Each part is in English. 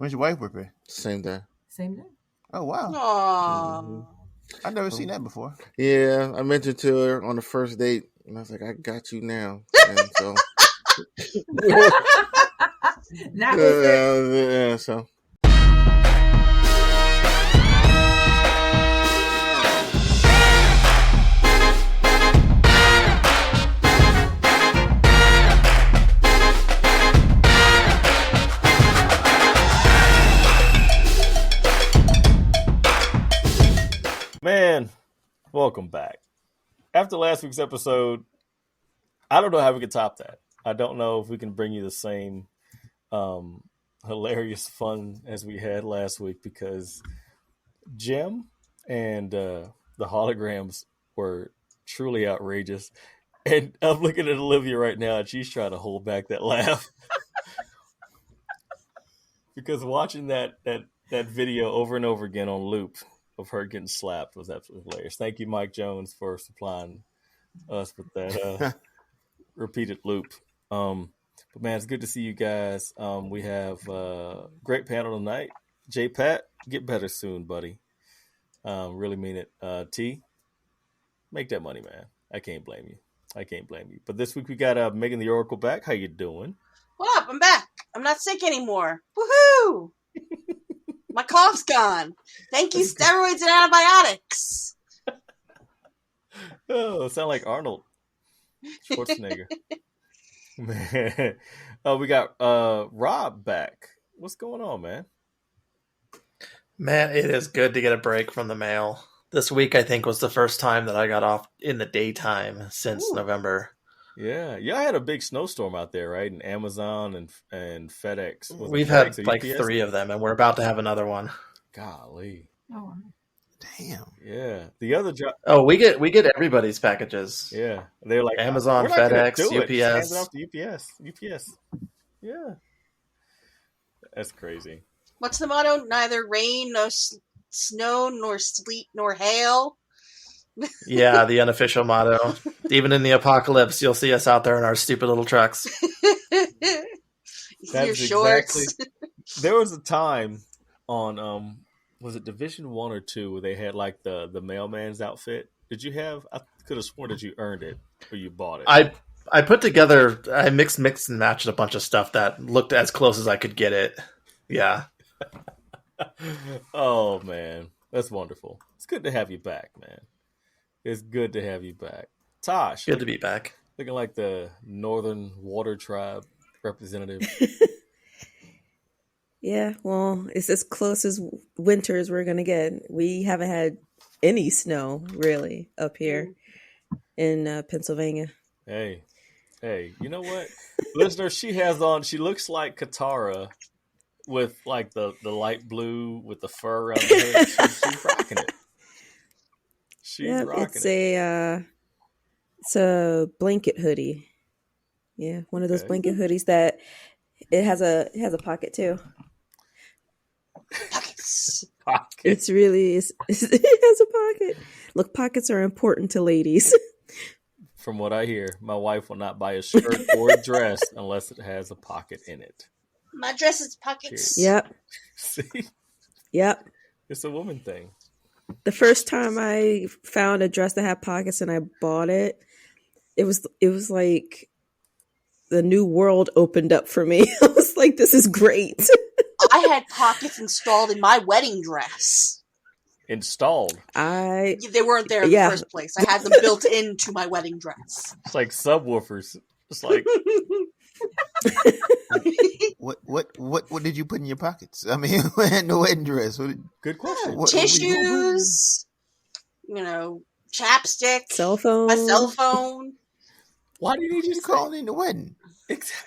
When's your wife birthday? Same day. Same day. Oh, wow. Aww. I've never seen that before. Yeah, I mentioned to her on the first date, and I was like, "I got you now." And so, That was it. yeah, so. Man, welcome back. After last week's episode, I don't know how we can top that. I don't know if we can bring you the same hilarious fun as we had last week because Jim and the holograms were truly outrageous. And I'm looking at Olivia right now, and she's trying to hold back that laugh. Because watching that video over and over again on loop of her getting slapped was absolutely hilarious. Thank you, Mike Jones, for supplying us with that repeated loop. But man, it's good to see you guys. We have a great panel tonight. J Pat, get better soon, buddy. Really mean it. T, make that money, man. I can't blame you. But this week we got Megan the Oracle back. How you doing? What up? I'm back. I'm not sick anymore. Woohoo! My cough's gone. Thank you, steroids and antibiotics. Oh, sound like Arnold Schwarzenegger. Man. We got Rob back. What's going on, man? Man, it is good to get a break from the mail. This week, I think, was the first time that I got off in the daytime since November. Yeah, I had a big snowstorm out there, right? And Amazon and FedEx. We've had like UPS? 3 of them, and we're about to have another one. Golly. Oh, Damn. Yeah. The other job. Oh, we get everybody's packages. Yeah. They're like Amazon, FedEx, UPS. Hand it off to UPS. Yeah. That's crazy. What's the motto? Neither rain, nor snow, nor sleet, nor hail. Yeah, the unofficial motto. Even in the apocalypse, you'll see us out there in our stupid little trucks. Your shorts. Exactly. There was a time on was it Division 1 or 2 where they had like the mailman's outfit? Did you have? I could have sworn that you earned it or you bought it. I put together. I mixed and matched a bunch of stuff that looked as close as I could get it. Yeah. Oh man, that's wonderful. It's good to have you back, man. It's good to have you back. Tosh. Good to be back. Looking like the Northern Water Tribe representative. Yeah, well, it's as close as winter as we're going to get. We haven't had any snow, really, up here in Pennsylvania. Hey, you know what? Listener, she looks like Katara with like the light blue with the fur around her head. She's rocking it. It's a blanket hoodie. Yeah, one of those blanket hoodies that it has a pocket too. Pockets. It has a pocket. Look, pockets are important to ladies. From what I hear, my wife will not buy a shirt or a dress unless it has a pocket in it. My dress has pockets. Yep. See? Yep. It's a woman thing. The first time I found a dress that had pockets and I bought it, it was like the new world opened up for me. I was like, this is great. I had pockets installed in my wedding dress. Installed? They weren't there in the first place. I had them built into my wedding dress. It's like subwoofers. It's like... What did you put in your pockets? I mean, in the wedding dress. Good question. Tissues, chapstick, cell phone. My cell phone. Why did you just call it in the wedding? Exactly.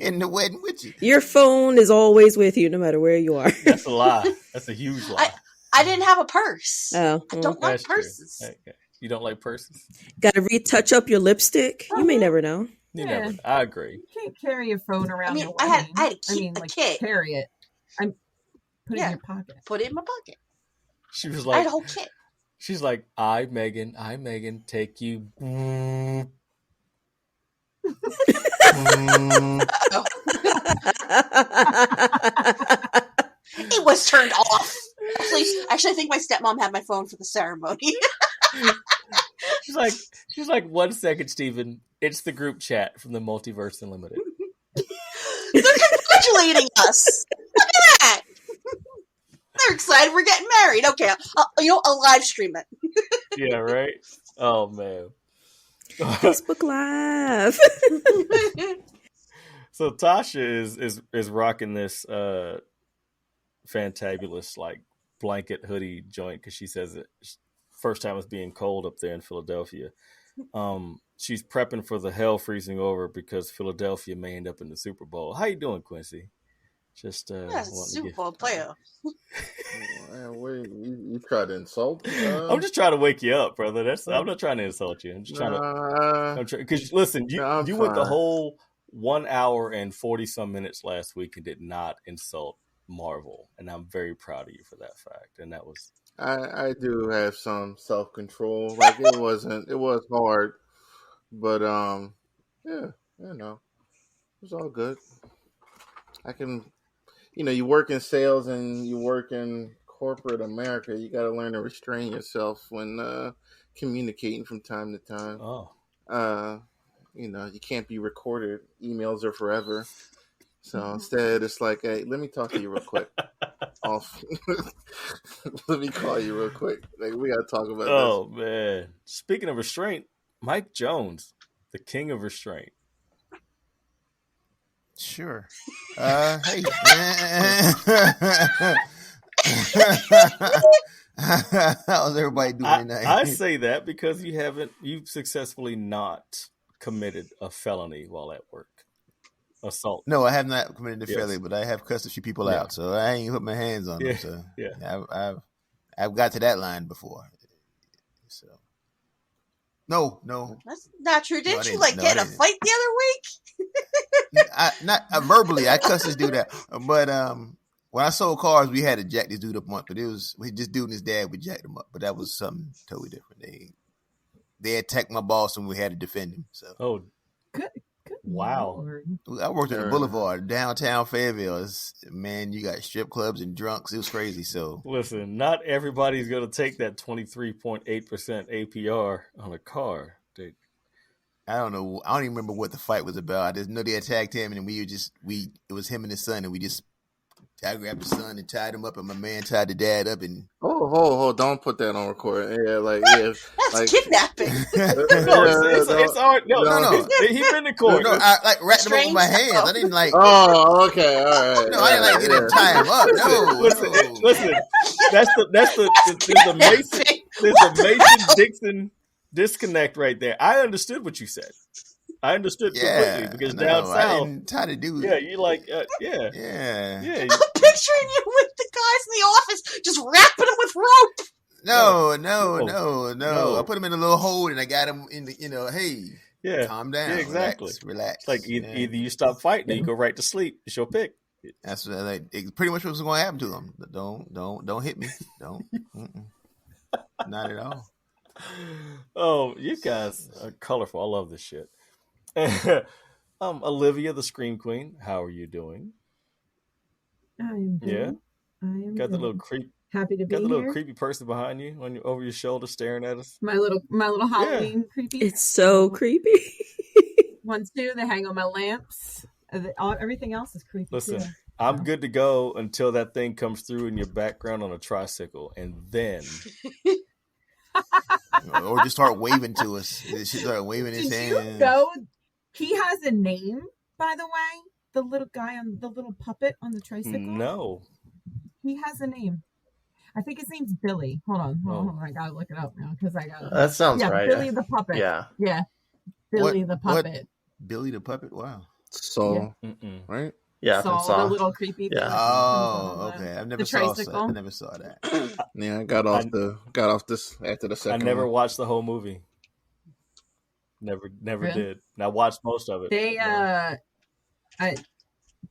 In the wedding with you. Your phone is always with you, no matter where you are. That's a lie. That's a huge lie. I didn't have a purse. Oh, I don't like purses. Okay. You don't like purses? Got to retouch up your lipstick. You may never know. I agree. You can't carry your phone around. I had a kit. Carry it. Put it in your pocket. Put it in my pocket. She was like, I had a whole kit. She's like, I, Megan, take you. It was turned off. Actually, I think my stepmom had my phone for the ceremony. She's like, 1 second, Steven. It's the group chat from the Multiverse Unlimited. They're congratulating us. Look at that. They're excited we're getting married. Okay, I'll live stream it. Yeah, right? Oh, man. Facebook Live. So Tasha is rocking this fantabulous like blanket hoodie joint because she says it first time it's being cold up there in Philadelphia. She's prepping for the hell freezing over because Philadelphia may end up in the Super Bowl. How you doing, Quincy? Just Super Bowl player. You tried to insult? I'm just trying to wake you up, brother. I'm not trying to insult you. I'm just trying to. Because listen, you went the whole 1 hour and 40 some minutes last week and did not insult Marvel, and I'm very proud of you for that fact. And that was. I do have some self control. Like it was hard, but yeah, it was all good. I can, you work in sales and you work in corporate America. You got to learn to restrain yourself when communicating from time to time. Oh, you can't be recorded. Emails are forever. So instead, it's like, hey, let me talk to you real quick. Let me call you real quick. Like we got to talk about this. Oh man! Speaking of restraint, Mike Jones, the king of restraint. Sure. Hey. How's everybody doing tonight? I say that because you've successfully not committed a felony while at work. Assault. No, I have not committed a felony, but I have cussed a few people out, so I ain't put my hands on them. So I've got to that line before. So no, that's not true. Didn't you get in a fight the other week? Not verbally. I cussed this dude out, but when I sold cars, we had to jack this dude up once, but we just dude and his dad would jack him up, but that was something totally different. They attacked my boss and we had to defend him. So good. Wow. Lord. I worked at the Boulevard, downtown Fayetteville. Man, you got strip clubs and drunks. It was crazy. So listen, not everybody's going to take that 23.8% APR on a car. Dude. I don't know. I don't even remember what the fight was about. I just know they attacked him, and it was him and his son, and I grabbed the son and tied him up, and my man tied the dad up, and don't put that on record. That's kidnapping. It's hard. No. He's been to court. No, I wrapped him up with my hands. I didn't Oh, okay, all right. No, I didn't get him tie him up. No, listen. There's a Mason Dixon disconnect right there. I understood what you said. I understood completely because down south, I didn't try to do. Yeah, you like, yeah. I'm picturing you with the guys in the office just wrapping them with rope. No. I put him in a little hole and I got him in the, calm down. Yeah, exactly. Relax. It's like either you stop fighting or you go right to sleep. It's your pick. That's pretty much what's going to happen to him. Don't hit me. Don't. Not at all. Oh, you guys are colorful. I love this shit. Olivia, the Scream Queen, how are you doing? I'm good. Yeah. I am got the good. little creep. Happy to be got the little here. creepy person behind you over your shoulder staring at us. My little Halloween creepy. It's so creepy. Ones too. They hang on my lamps. Everything else is creepy. Listen, too. I'm good to go until that thing comes through in your background on a tricycle, and then. Or just start waving to us. She start waving his hand. Did you go? He has a name, by the way. The little guy on the little puppet on the tricycle. No, he has a name. I think his name's Billy. Hold on. I gotta look it up now because I got. That sounds right. Billy the puppet. Yeah. Billy the puppet. Billy the puppet. Wow. Saw, right? Yeah, Saw the little creepy. Yeah. Oh, okay. I've never saw that. I never saw that. Yeah, I got off this after the second. I never one. watched the whole movie. Never Really? did. And I watched most of it.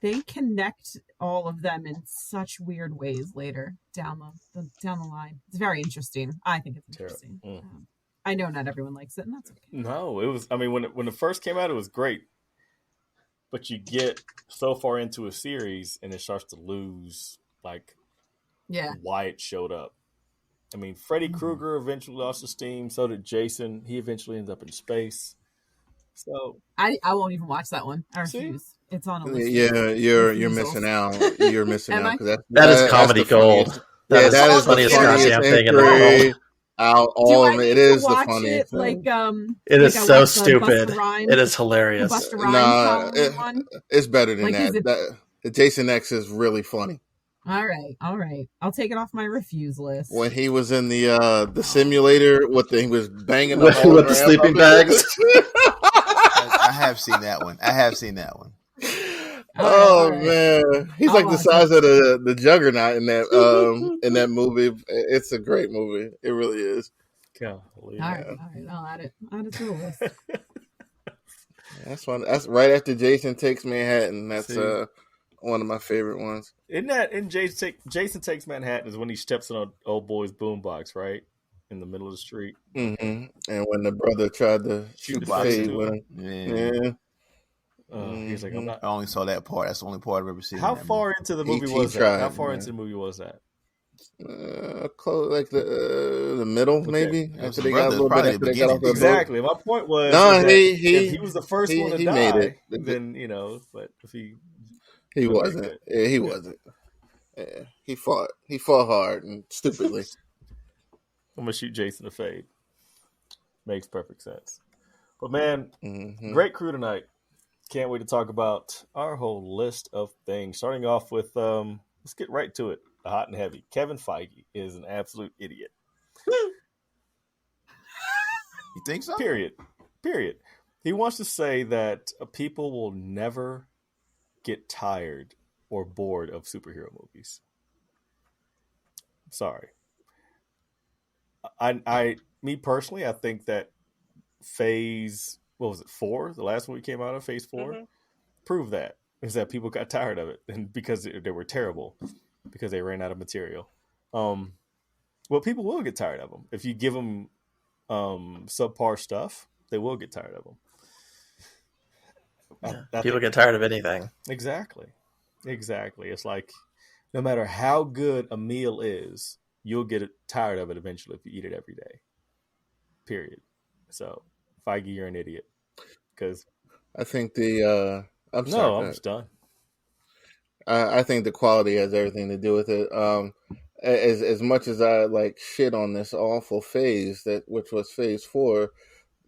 They connect all of them in such weird ways later down the line. It's very interesting. I think it's interesting. I know not everyone likes it, and that's okay. No, it was. I mean, when it first came out, it was great. but you get so far into a series and it starts to lose like why it showed up. I mean, Freddy Krueger eventually lost his steam. So did Jason. He eventually ends up in space. So I won't even watch that one. I refuse. See? It's on a list. Yeah, you're Refusals. missing out. You're missing Am out I? because That is comedy gold. That is the funniest goddamn thing in the world. Out Do all I of it. need It to is the watch funniest it like thing. It like is I so watched the stupid. Busta Rhymes, It is hilarious. the Busta Rhymes Halloween one? It's better than Like, is that. it- The Jason X is really funny. All right. I'll take it off my refuse list. When he was in the simulator, he was banging the with the sleeping bags. I have seen that one. Oh right. man, he's I'll like the watch size of the Juggernaut in that movie. It's a great movie. It really is. Golly. All right. I'll add it to the list. That's one. That's right after Jason Takes Manhattan. That's one of my favorite ones. In Jason Takes Manhattan is when he steps on an old boy's boombox, right? In the middle of the street. Mm-hmm. And when the brother tried to shoot the fade with him. Yeah. He's like, I'm not. I only saw that part. That's the only part I've ever seen. How far into the movie was that? How far into the movie was that? Close, like the middle, maybe. After they got a little bit, after they got off the exactly. My point was, if he was the first one to die, made it. Then but if he wasn't. Yeah, he wasn't. Yeah, he fought hard and stupidly. I'm gonna shoot Jason a fade. Makes perfect sense. But man, great crew tonight. Can't wait to talk about our whole list of things. Starting off with, let's get right to it. The hot and heavy. Kevin Feige is an absolute idiot. You think so? Period. He wants to say that people will never get tired or bored of superhero movies. Sorry. Me personally, I think that Phase, what was it, 4? The last one we came out of, Phase 4, proved that. Is that people got tired of it, and because they were terrible, because they ran out of material. Well, people will get tired of them. If you give them subpar stuff, they will get tired of them. People get tired of anything. Exactly. It's like, no matter how good a meal is, you'll get tired of it eventually if you eat it every day. Period. So, Feige, you're an idiot. Because I think I'm just done. I think the quality has everything to do with it. As much as I like shit on this awful phase which was Phase 4,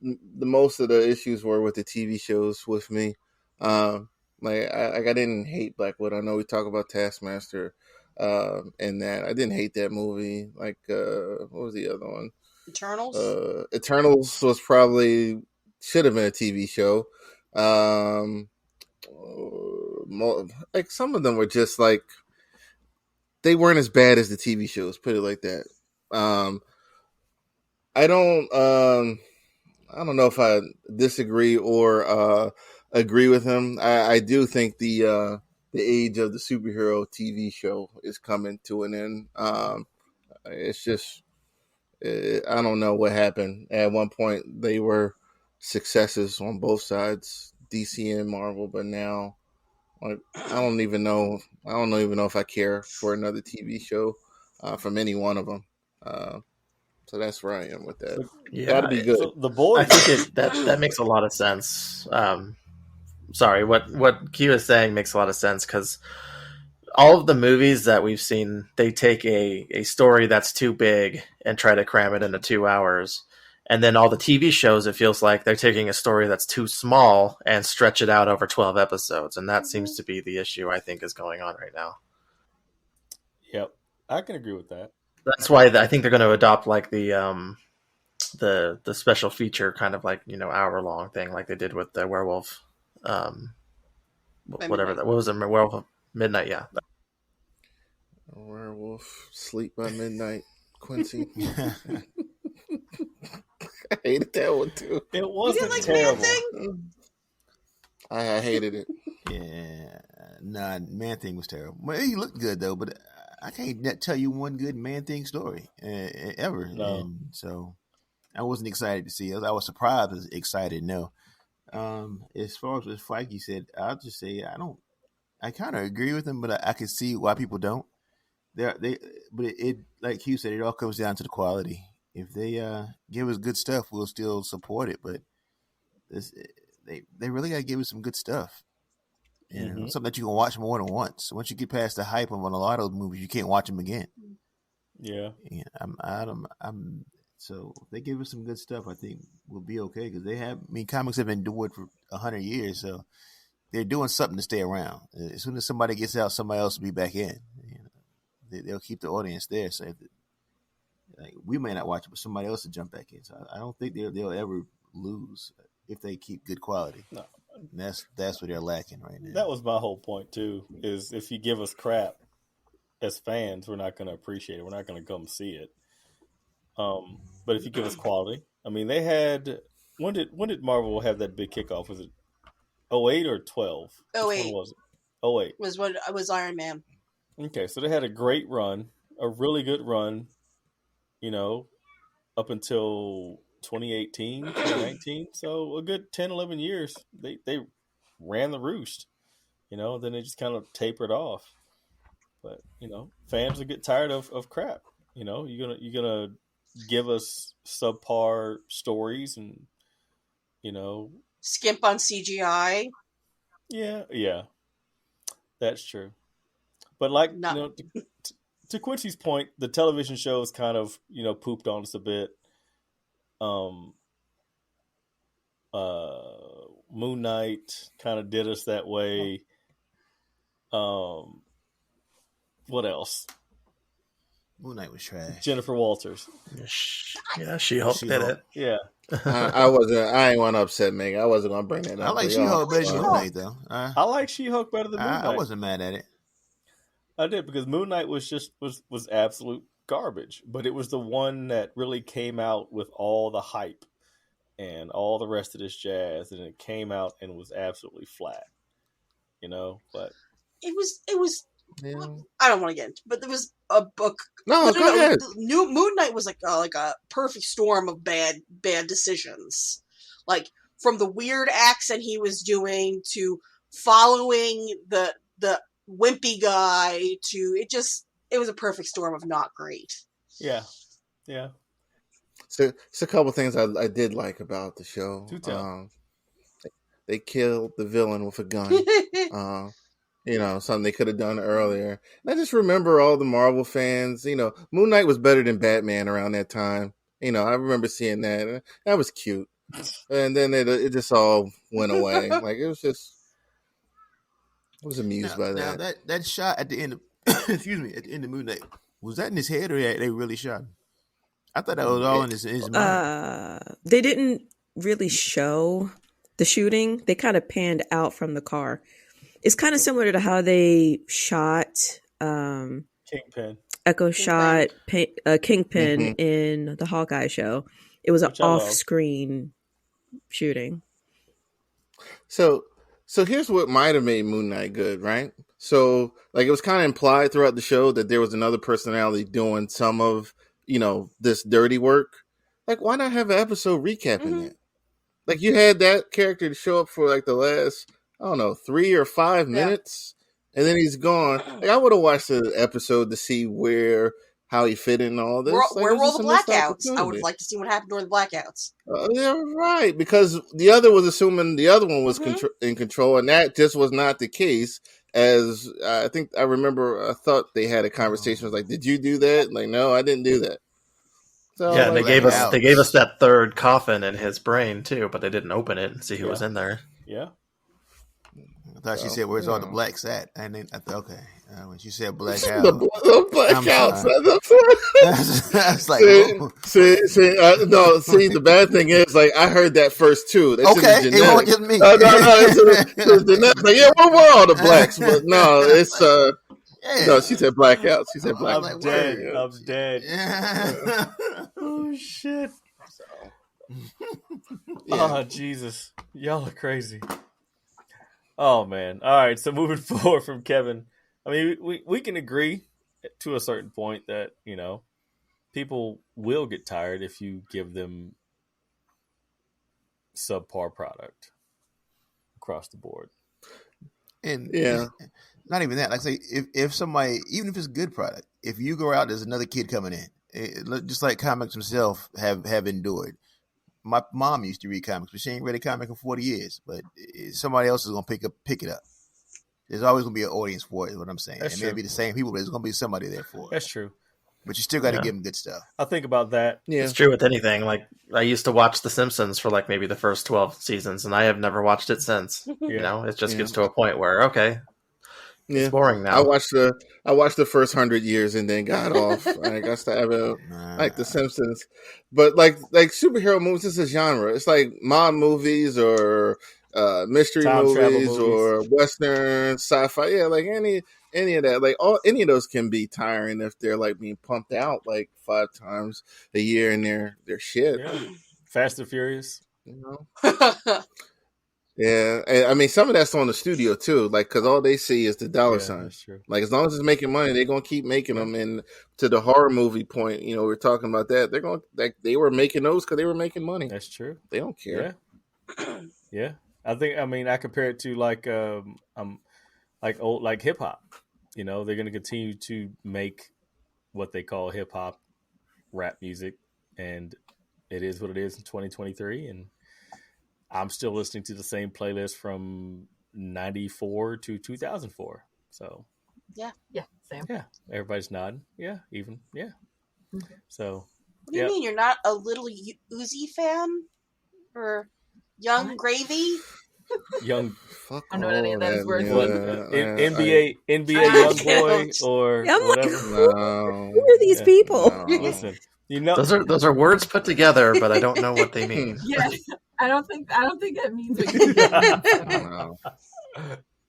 the most of the issues were with the TV shows with me. Like I didn't hate Blackwood. I know we talk about Taskmaster, and that I didn't hate that movie. Like what was the other one? Eternals. Eternals was probably should have been a TV show. Like some of them were just like they weren't as bad as the TV shows. Put it like that. I don't know if I disagree or agree with him. I do think the age of the superhero TV show is coming to an end. It's just I don't know what happened. At one point, they were successes on both sides, DC and Marvel, but now, like, I don't even know if I care for another TV show from any one of them. So that's where I am with that. Yeah, that'd be good. So the Boys, I think that makes a lot of sense. Sorry, what Q is saying makes a lot of sense because all of the movies that we've seen, they take a story that's too big and try to cram it into 2 hours. And then all the TV shows, it feels like they're taking a story that's too small and stretch it out over 12 episodes. And that seems to be the issue I think is going on right now. Yep, I can agree with that. That's why I think they're going to adopt like the special feature kind of like, hour long thing like they did with the werewolf, whatever that, what was it? Werewolf Midnight. Yeah. Werewolf Sleep by Midnight, Quincy. I hated that one too. It wasn't terrible. I hated it. Yeah, nah, Man Thing was terrible. Well, he looked good though, but I can't tell you one good Man Thing story ever. No. And so I wasn't excited to see it. I was surprised, but excited. No, As far as what Feige said, I'll just say I kind of agree with him, but I can see why people don't. But it like Hugh said, it all comes down to the quality. If they give us good stuff, we'll still support it. But this, they really got to give us some good stuff. Something that you can watch more than once. Once you get past the hype of a lot of those movies, you can't watch them again. Yeah. I'm so if they give us some good stuff, I think we'll be okay because comics have been doing it for 100 years, so they're doing something to stay around. As soon as somebody gets out, somebody else will be back in. They'll keep the audience there. So we may not watch it, but somebody else will jump back in. So I don't think they'll ever lose if they keep good quality. No. And that's what they're lacking right now. That was my whole point too. Is if you give us crap as fans, we're not going to appreciate it. We're not going to come see it. But if you give us quality, I mean, they had when did Marvel have that big kickoff? Was it 08 or 12? 08. Which one was it? 08 was Iron Man. Okay, so they had a great run, a really good run, up until 2018, 2019. So a good 10, 11 years, they ran the roost, then they just kind of tapered off. But, fans will get tired of crap. You're gonna give us subpar stories and, skimp on CGI. Yeah. That's true. But to Quincy's point, the television shows kind of, pooped on us a bit. Moon Knight kind of did us that way. What else? Moon Knight was trash. Jennifer Walters. Yeah, She-Hulk did it. Yeah. I ain't want to upset Meg. I wasn't going to bring that up. I like She-Hulk better than Moon Knight, though. I like She-Hulk better than Moon Knight. I wasn't mad at it. I did, because Moon Knight was absolute garbage, but it was the one that really came out with all the hype and all the rest of this jazz, and it came out and was absolutely flat, but it was yeah. I don't want to get into it, but there was a book. No, go ahead. New Moon Knight was like a perfect storm of bad decisions, like from the weird accent he was doing to following the wimpy guy to it was a perfect storm of not great. Yeah. So it's a couple things I did like about the show. They killed the villain with a gun. Something they could have done earlier. And I just remember all the Marvel fans. Moon Knight was better than Batman around that time. I remember seeing that. That was cute. And then it just all went away. Like it was just. I was amused by that. Now that shot at the end of excuse me, at the end of Moon Knight, was that in his head or they really shot him? I thought that was all in his mind. They didn't really show the shooting. They kind of panned out from the car. It's kind of similar to how they shot Kingpin. Echo shot Kingpin in the Hawkeye show. It was an off-screen shooting. So here's what might have made Moon Knight good, right? So it was kind of implied throughout the show that there was another personality doing some of, this dirty work. Why not have an episode recapping that? You had that character to show up for the last, 3 or 5 minutes, and then he's gone. I would have watched the episode to see how he fit in all this. Where were all the blackouts? I would have liked to see what happened during the blackouts. Yeah, right. Because the other was assuming the other one was in control, and that just was not the case. As I think I remember, I thought they had a conversation. Was did you do that? No, I didn't do that. So, yeah, they gave us that third coffin in his brain too, but they didn't open it and see who was in there. Yeah. I thought she said, "Where's all the blacks at?" And then I thought, okay, when she said black out, the blackouts. I was like, see, the bad thing is, I heard that first too. That's okay, it won't just me. No, yeah, we're all the blacks, but no, it's no. She said blackouts. She said black. I'm dead. I'm dead. Yeah. Oh shit. Yeah. Oh Jesus, y'all are crazy. Oh man! All right, so moving forward from Kevin, I mean, we can agree to a certain point that people will get tired if you give them subpar product. across the board. And Yeah. not even that. Like say, if somebody, even if it's a good product, if you go out, there's another kid coming in. Just like comics themselves have endured. My mom used to read comics, but she ain't read a comic in 40 years. But somebody else is gonna pick it up. There's always gonna be an audience for it. Is what I'm saying. It may be the same people, but there's gonna be somebody there for it. That's true. But you still got to give them good stuff. I think about that. Yeah. It's true with anything. Like I used to watch The Simpsons for like maybe the first 12 seasons, and I have never watched it since. You know, it just gets to a point where it's boring now. I watched the first 100 years and then got off. I got to have like The Simpsons, but like superhero movies is a genre. It's like mob movies or mystery movies or western sci-fi. Yeah, like any of that. Like any of those can be tiring if they're like being pumped out like 5 times a year and they're shit. Yeah. Fast and Furious. You know. Yeah, and I mean some of that's on the studio too, like because all they see is the dollar sign. That's true. Like as long as it's making money, they're gonna keep making them. And to the horror movie point, you know, we're talking about that. They're going like they were making those because they were making money. That's true. They don't care. Yeah. I mean I compare it to like hip hop. You know, they're gonna continue to make what they call hip hop rap music, and it is what it is in 2023, and I'm still listening to the same playlist from 94 to 2004. So yeah, same. Yeah, everybody's nodding. Yeah, even. Yeah. Okay. So what do you mean you're not a little Uzi fan or Young Gravy? Young. I don't know what any of those words. NBA Young Boy or whatever. Who are these people? No. Listen, you know those are words put together, but I don't know what they mean. Yeah. I don't think that means what you think. No.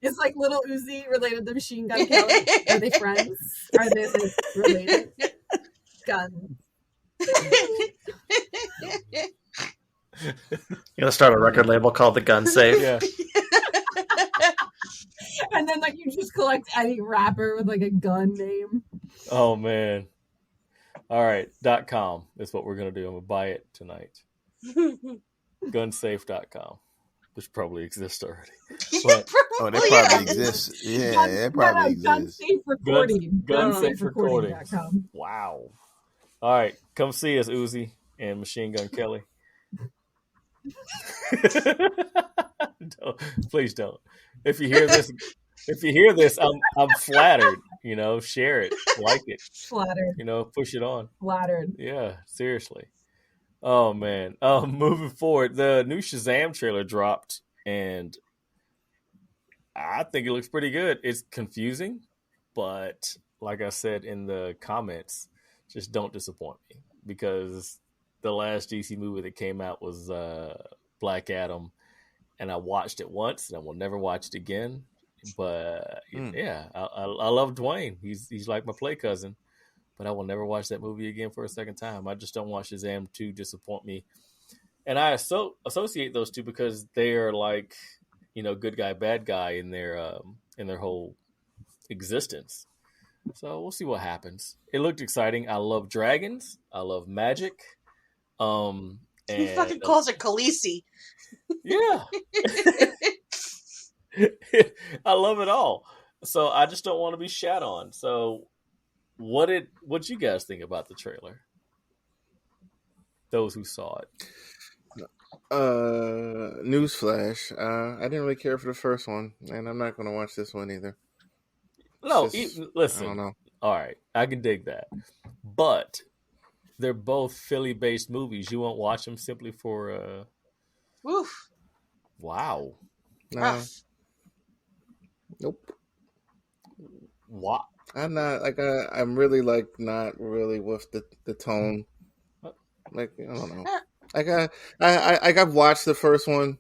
It's like Little Uzi related to Machine Gun Kelly. Are they friends? Are they related? Gun. You gotta start a record label called The Gun Safe. Yeah. And then like you just collect any rapper with like a gun name. Oh man. All right. .com is what we're gonna do. I'm gonna buy it tonight. Gunsafe.com, which probably exists already. But, they probably exist. Yeah, it probably exists. Gunsafe recording. Gunsafe recording. Recording.com. Wow. All right, come see us, Uzi and Machine Gun Kelly. Please don't. If you hear this, I'm flattered. You know, share it, like it. Flattered. You know, push it on. Flattered. Yeah, seriously. Oh man. Moving forward, the new Shazam trailer dropped, and I think it looks pretty good. It's confusing, but like I said in the comments, just don't disappoint me, because the last DC movie that came out was Black Adam, and I watched it once, and I will never watch it again. But yeah, I love Dwayne. He's like my play cousin. But I will never watch that movie again for a second time. I just don't want Shazam to disappoint me. And I associate those two because they are like, you know, good guy, bad guy in their whole existence. So we'll see what happens. It looked exciting. I love dragons. I love magic. Who fucking calls it Khaleesi? Yeah. I love it all. So I just don't want to be shat on. So what you guys think about the trailer? Those who saw it. Newsflash. I didn't really care for the first one, and I'm not going to watch this one either. No, I listen. don't know. All right, I can dig that, but they're both Philly-based movies. You won't watch them simply for Oof. Wow. No. Rough. Nope. What? I'm not like I'm really like not really with the tone. Like I don't know. Like I've watched the first one,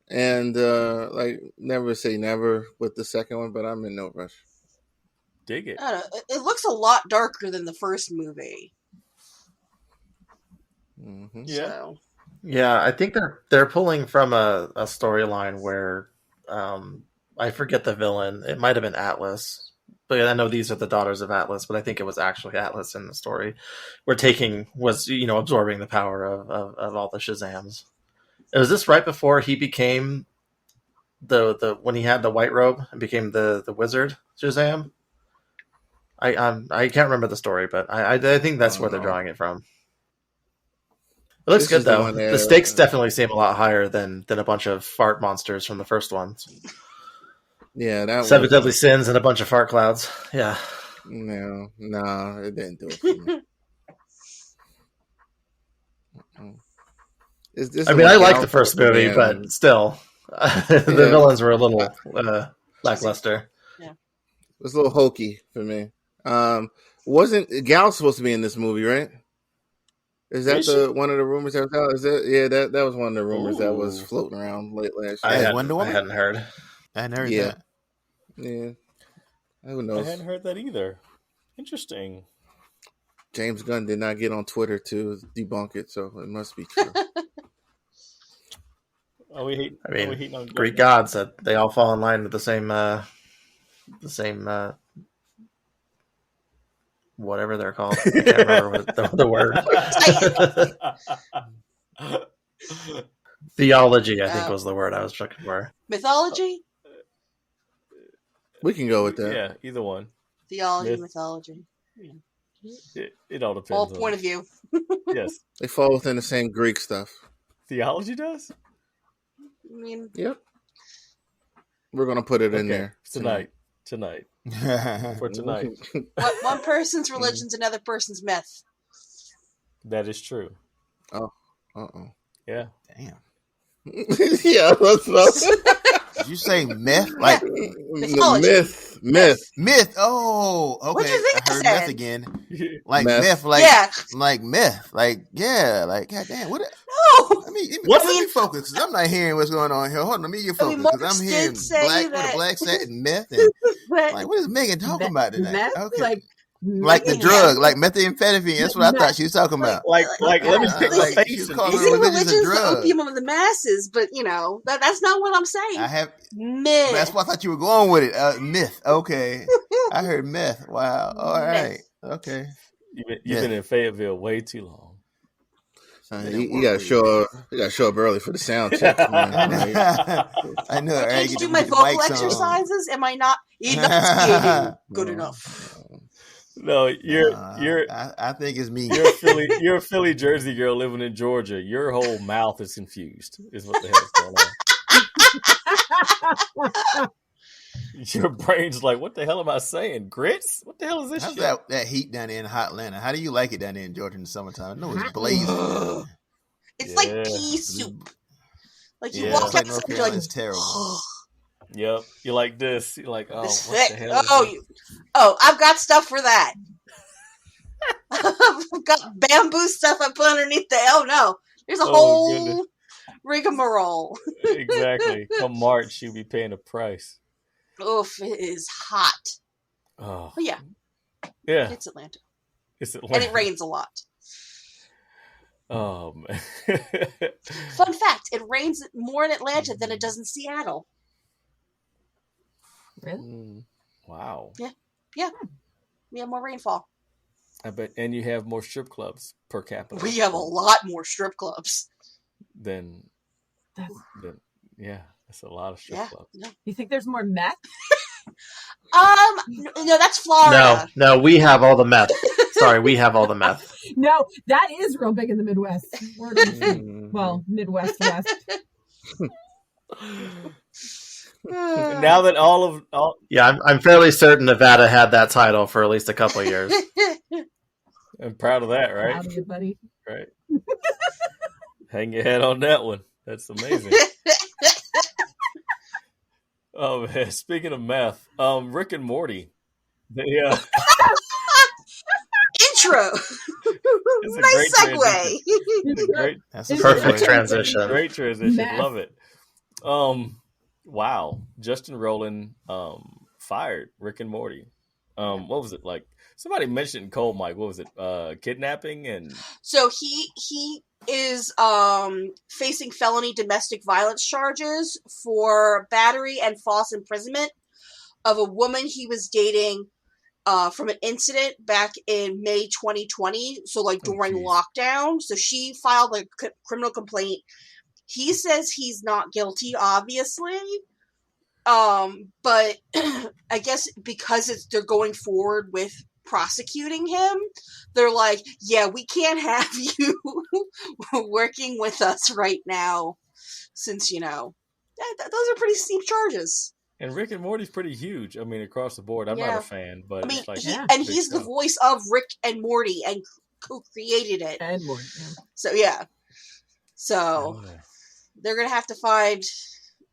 and like never say never with the second one, but I'm in no rush. Dig it. I don't know. It looks a lot darker than the first movie. Mm-hmm. Yeah. So. Yeah, I think they're pulling from a storyline where I forget the villain. It might have been Atlas. But I know these are the daughters of Atlas, but I think it was actually Atlas in the story. Was absorbing the power of all the Shazams. Was this right before he became the when he had the white robe and became the wizard Shazam. I can't remember the story, but I think that's where they're drawing it from. It looks good though. The stakes definitely seem a lot higher than a bunch of fart monsters from the first ones. Yeah, that 7 deadly sins and a bunch of fart clouds. Yeah. No, it didn't do it for me. I like the first movie, but still, the villains were a little lackluster. Yeah, it was a little hokey for me. Wasn't Gal supposed to be in this movie, right? Is that one of the rumors that was out? Is that that was one of the rumors that was floating around late last year? I hadn't heard. I hadn't heard that. Yeah. Who knows? I hadn't heard that either. Interesting. James Gunn did not get on Twitter to debunk it, so it must be true. Greek gods that they all fall in line with the same whatever they're called. I can't remember the word. Theology, I think, was the word I was looking for. Mythology? We can go with that. Yeah, either one. Theology, mythology. Yeah. It all depends. All point of view. Yes. They fall within the same Greek stuff. Theology does? I mean, yep. We're going to put it in there. Tonight. For tonight. One person's religion's another person's myth. That is true. Oh. Uh-oh. Yeah. Damn. Yeah, that's Did you say myth? Like myth. Oh, okay. What'd you think I heard I said? myth again. Like myth, like myth, like goddamn. What? No. Let me focus because I'm not hearing what's going on here. Hold on, let me get focused because I'm hearing black with a black set and myth and like what is Megan talking about tonight? Meth? Okay. Like the drug, like methamphetamine. That's what I thought she was talking about. Like let me pick my face. You see, religion's the opium of the masses, but that's not what I'm saying. I have myth. That's why I thought you were going with it. Myth. Okay, I heard myth. Wow. All right. Okay. You've been in Fayetteville way too long. You gotta show up. You gotta show up early for the sound check. I know. I right? can't do my vocal exercises. Am I not good enough? No, I think it's me. You're a Philly Jersey girl living in Georgia. Your whole mouth is confused. Is what the hell is going on? Your brain's like, what the hell am I saying? Grits? What the hell is this? How's shit? that heat down there in hot Atlanta? How do you like it down there in Georgia in the summertime? I know it's blazing. It's like pea soup. Like you walk outside and you're like, it's terrible. Yep, you like this. You're like, oh, this what thick. the hell? I've got stuff for that. I've got bamboo stuff I put underneath the. Oh no, there's a whole rigmarole. Exactly. Come March, you'll be paying a price. Oof, it is hot. Oh, but yeah. It's Atlanta. And it rains a lot. Oh man. Fun fact: it rains more in Atlanta than it does in Seattle. Really? Wow. Yeah. We have more rainfall. I bet, and you have more strip clubs per capita. We have a lot more strip clubs. Than that's a lot of strip clubs. No. You think there's more meth? No, that's Florida. No, we have all the meth. Sorry, we have all the meth. No, that is real big in the Midwest. Well, Midwest West. Now that all I'm fairly certain Nevada had that title for at least a couple of years. I'm proud of that, right? Proud of you, buddy. Right. Hang your head on that one. That's amazing. Oh man, speaking of meth, Rick and Morty. Intro. Nice segue. That's a perfect transition. Great transition. Meth. Love it. Wow. Justin Roiland fired Rick and Morty. What was it like? Somebody mentioned Cold Mike. What was it? Kidnapping and. So he is facing felony domestic violence charges for battery and false imprisonment of a woman he was dating from an incident back in May 2020. So like during lockdown. So she filed a criminal complaint. He says he's not guilty, obviously, But I guess because they're going forward with prosecuting him, they're like, yeah, we can't have you working with us right now, since those are pretty steep charges. And Rick and Morty's pretty huge. I mean, across the board. I'm not a fan, but I mean, it's like he's the voice of Rick and Morty and co-created it. And Morty. Yeah. So they're gonna have to find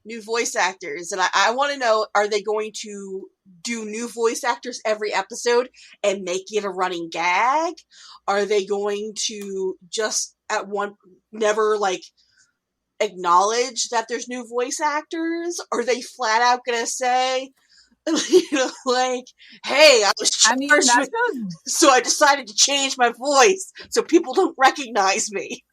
new voice actors, and I want to know: are they going to do new voice actors every episode and make it a running gag? Are they going to just never acknowledge that there's new voice actors? Are they flat out gonna say, hey, I was charged so I decided to change my voice so people don't recognize me?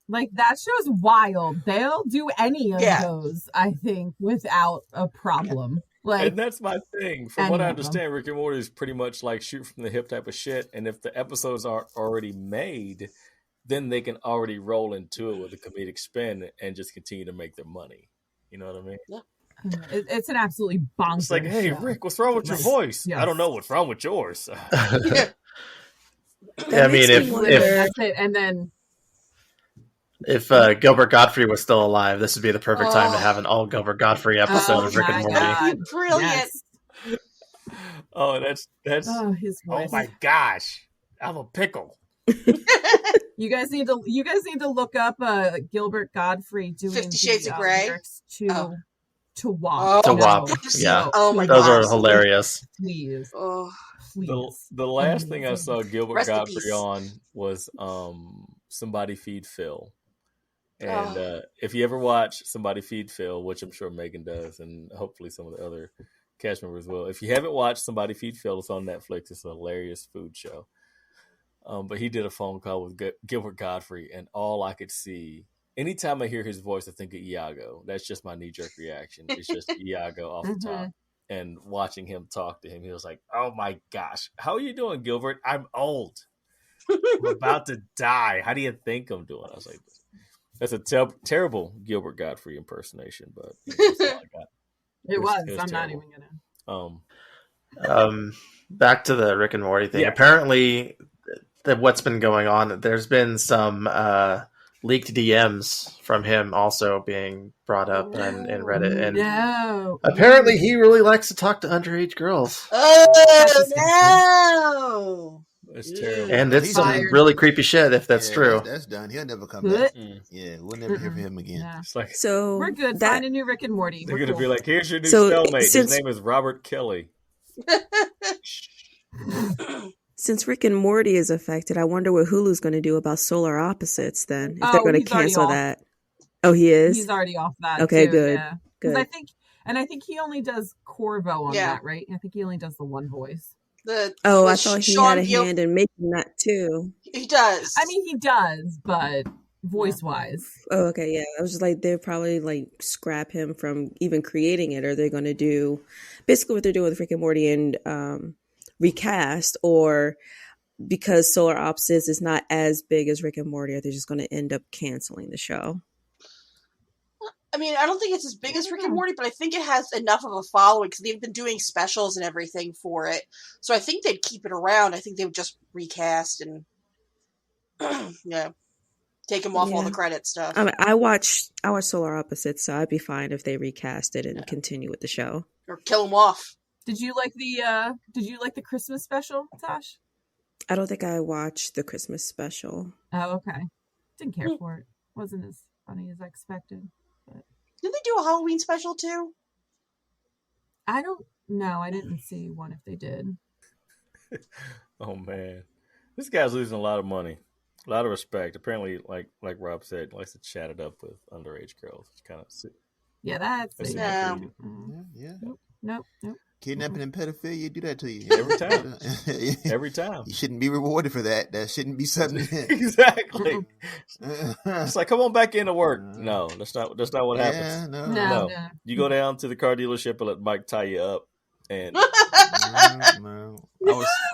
Like that show's wild. They'll do any of those, I think, without a problem. And that's my thing. From what I understand, Rick and Morty is pretty much like shoot from the hip type of shit. And if the episodes are already made, then they can already roll into it with a comedic spin and just continue to make their money. You know what I mean? Yeah. It's an absolutely bonkers It's like, hey, show. Rick, what's wrong with your voice? Yes. I don't know what's wrong with yours. I mean, that's it. And then if Gilbert Gottfried was still alive, this would be the perfect time to have an all Gilbert Gottfried episode of Rick and Morty. God. Brilliant. Yes. Oh, that's his voice. Oh my gosh. I'm a pickle. You guys need to look up Gilbert Gottfried doing 50 Shades of Grey to WAP. To WAP, yeah. Oh my God. Those are hilarious. Please. The last thing I saw Gilbert Gottfried on was Somebody Feed Phil. And if you ever watch Somebody Feed Phil, which I'm sure Megan does, and hopefully some of the other cast members will. If you haven't watched Somebody Feed Phil, it's on Netflix. It's a hilarious food show. But he did a phone call with Gilbert Gottfried, and all I could see, anytime I hear his voice, I think of Iago. That's just my knee-jerk reaction. It's just Iago off the top. And watching him talk to him, he was like, oh my gosh, how are you doing, Gilbert? I'm old. I'm about to die. How do you think I'm doing? I was like, that's a terrible Gilbert Gottfried impersonation, but that's all I got. It was. I'm terrible. not even gonna. Back to the Rick and Morty thing. Yeah. Apparently, what's been going on, there's been some leaked DMs from him also being brought up in Reddit, and apparently he really likes to talk to underage girls. Oh no! It's terrible. And it's some really creepy shit if that's true. That's done. He'll never come back. Yeah, we'll never hear from him again. Yeah. It's like, So we're good. Find a new Rick and Morty. They're going to be like, here's your new cellmate. His name is Robert Kelly. Since Rick and Morty is affected, I wonder what Hulu's going to do about Solar Opposites then. If they're going to cancel that. Oh, he is? He's already off that. Okay, too. good. Yeah. Good. I think he only does Corvo on that, right? I think he only does the one voice. I thought he had a hand in making that too. He does. I mean, he does, but voice-wise. Oh, okay, yeah. I was just like, they'll probably scrap him from even creating it, or they're going to do basically what they're doing with Rick and Morty and recast, or because Solar Opposites is not as big as Rick and Morty, they're just going to end up canceling the show. I mean, I don't think it's as big as Rick and Morty, but I think it has enough of a following because they've been doing specials and everything for it. So I think they'd keep it around. I think they would just recast and take him off all the credit stuff. I mean, I watch Solar Opposites, so I'd be fine if they recast it and continue with the show or kill him off. Did you like the Christmas special, Tosh? I don't think I watched the Christmas special. Oh, okay. Didn't care for it. Wasn't as funny as I expected. But... Did they do a Halloween special too? I don't know. I didn't see one if they did. Oh man, this guy's losing a lot of money, a lot of respect. Apparently, like Rob said, likes to chat it up with underage girls. It's kind of sick. Yeah, that's yeah. Nope. Kidnapping and pedophilia do that to you every time. Every time. You shouldn't be rewarded for that. That shouldn't be something. Exactly. It's like, come on back into work. No, that's not what happens. No. You go down to the car dealership and let Mike tie you up. And no.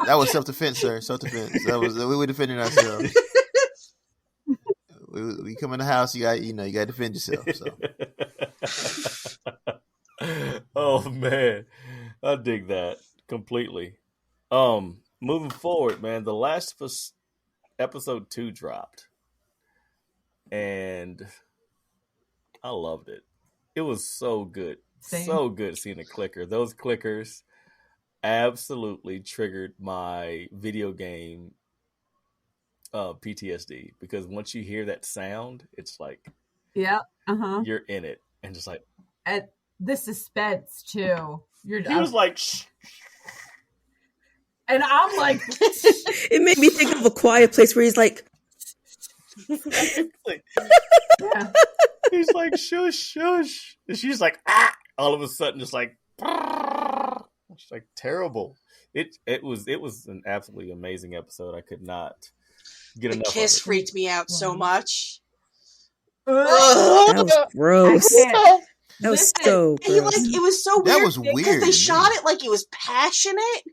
That was self-defense, sir. Self-defense. We were defending ourselves. We come in the house. You got to defend yourself. So. Oh man, I dig that completely. Moving forward, man, The Last of Us episode 2 dropped, and I loved it. It was so good, Same. so good seeing a clicker. Those clickers absolutely triggered my video game PTSD, because once you hear that sound, it's like Yeah. you're in it, and just like, And the suspense too. he was like, shh. And I'm like, It made me think of A Quiet Place where he's like, Like, yeah. he's like, shush, shush. And she's like, ah, all of a sudden, just like, it's like terrible. It was an absolutely amazing episode. I could not get The enough kiss of it. freaked me out so much. that was gross. I can't. That was Listen, so He gross. like it was so That weird was because weird they to shot me. it like it was passionate,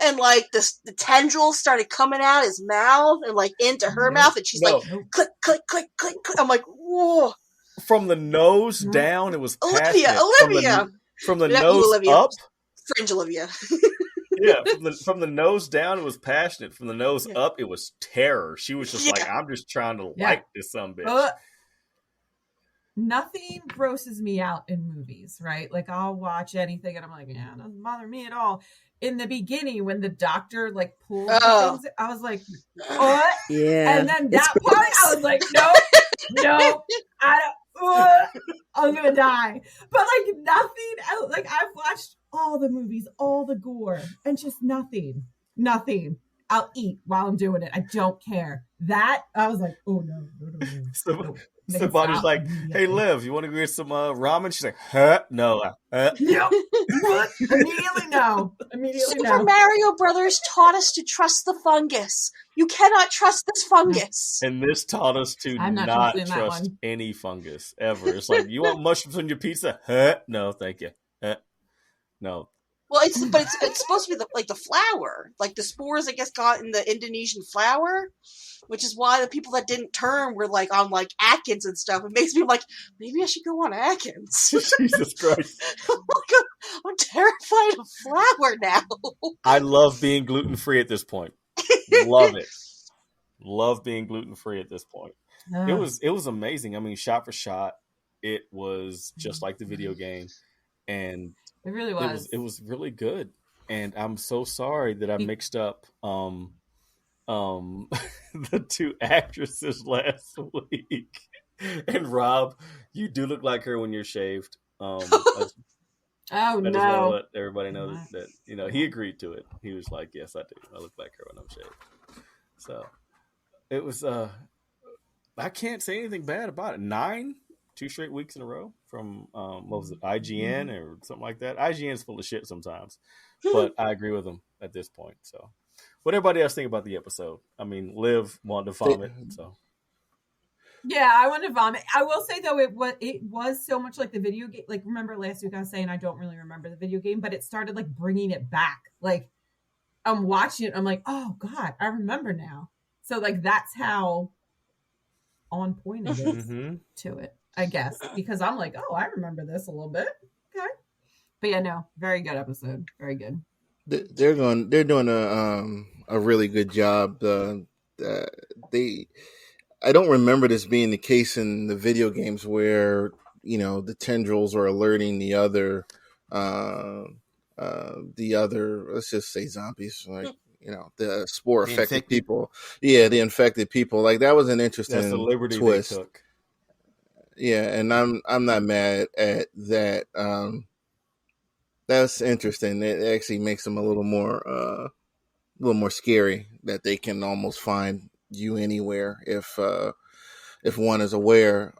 and like the tendrils started coming out his mouth and like into her Nope. mouth, and she's No, like click click click click click. I'm like, whoa, from the nose No. down, it was Olivia, passionate. Olivia, From the Not you, nose Olivia. up, Fringe Olivia. yeah, from the nose down, it was passionate. From the nose Yeah. up, it was terror. She was just like, Yeah. I'm just trying to Yeah. like this bitch. Nothing grosses me out in movies, right? Like I'll watch anything and I'm like, yeah, it doesn't bother me at all. In the beginning, when the doctor like pulled the Oh. things, I was like, what? Yeah. And then it's that part, I gross. was like, no, I don't. I'm gonna die. But like nothing else. Like I've watched all the movies, all the gore, and just nothing. I'll eat while I'm doing it. I don't care. That I was like, oh no. No. Somebody's Stop like, "Hey, immediately. Liv, you want to go get some ramen?" She's like, "Huh? No." No. Immediately no. Super Mario Brothers taught us to trust the fungus. You cannot trust this fungus. And this taught us to I'm not not trusting that trust one. any fungus ever. It's like, you want mushrooms on your pizza? Huh? No, thank you. No. Well, it's supposed to be like the flour, like the spores I guess got in the Indonesian flour, which is why the people that didn't turn were like on like Atkins and stuff. It makes me like maybe I should go on Atkins. Jesus Christ. I'm terrified of flour now. I love being gluten-free at this point. Love it. Love being gluten-free at this point. It was amazing. I mean, shot for shot, it was just like the video game, and It really was. It was really good. And I'm so sorry that I mixed up the two actresses last week. And Rob, you do look like her when you're shaved. I just want to let everybody know that he agreed to it. He was like, "Yes, I do. I look like her when I'm shaved." So it was. I can't say anything bad about it. 9, 2 straight weeks in a row from what was it, IGN or something like that. IGN's full of shit sometimes, but I agree with them at this point. So, what everybody else think about the episode? I mean, Liv wanted to vomit. So, yeah, I want to vomit. I will say though, it was so much like the video game. Like, remember last week I was saying I don't really remember the video game, but it started like bringing it back. Like, I'm watching it, I'm like, oh god, I remember now. So like that's how on point it is to it, I guess, because I'm like, oh, I remember this a little bit. Okay, but yeah, no, very good episode, very good. They're doing a really good job. I don't remember this being the case in the video games where the tendrils are alerting the other let's just say zombies, like the spore affected people. Yeah, the infected people. Like that was an interesting that's the liberty twist. They took. Yeah, and I'm not mad at that. That's interesting. It actually makes them a little more scary that they can almost find you anywhere if one is aware.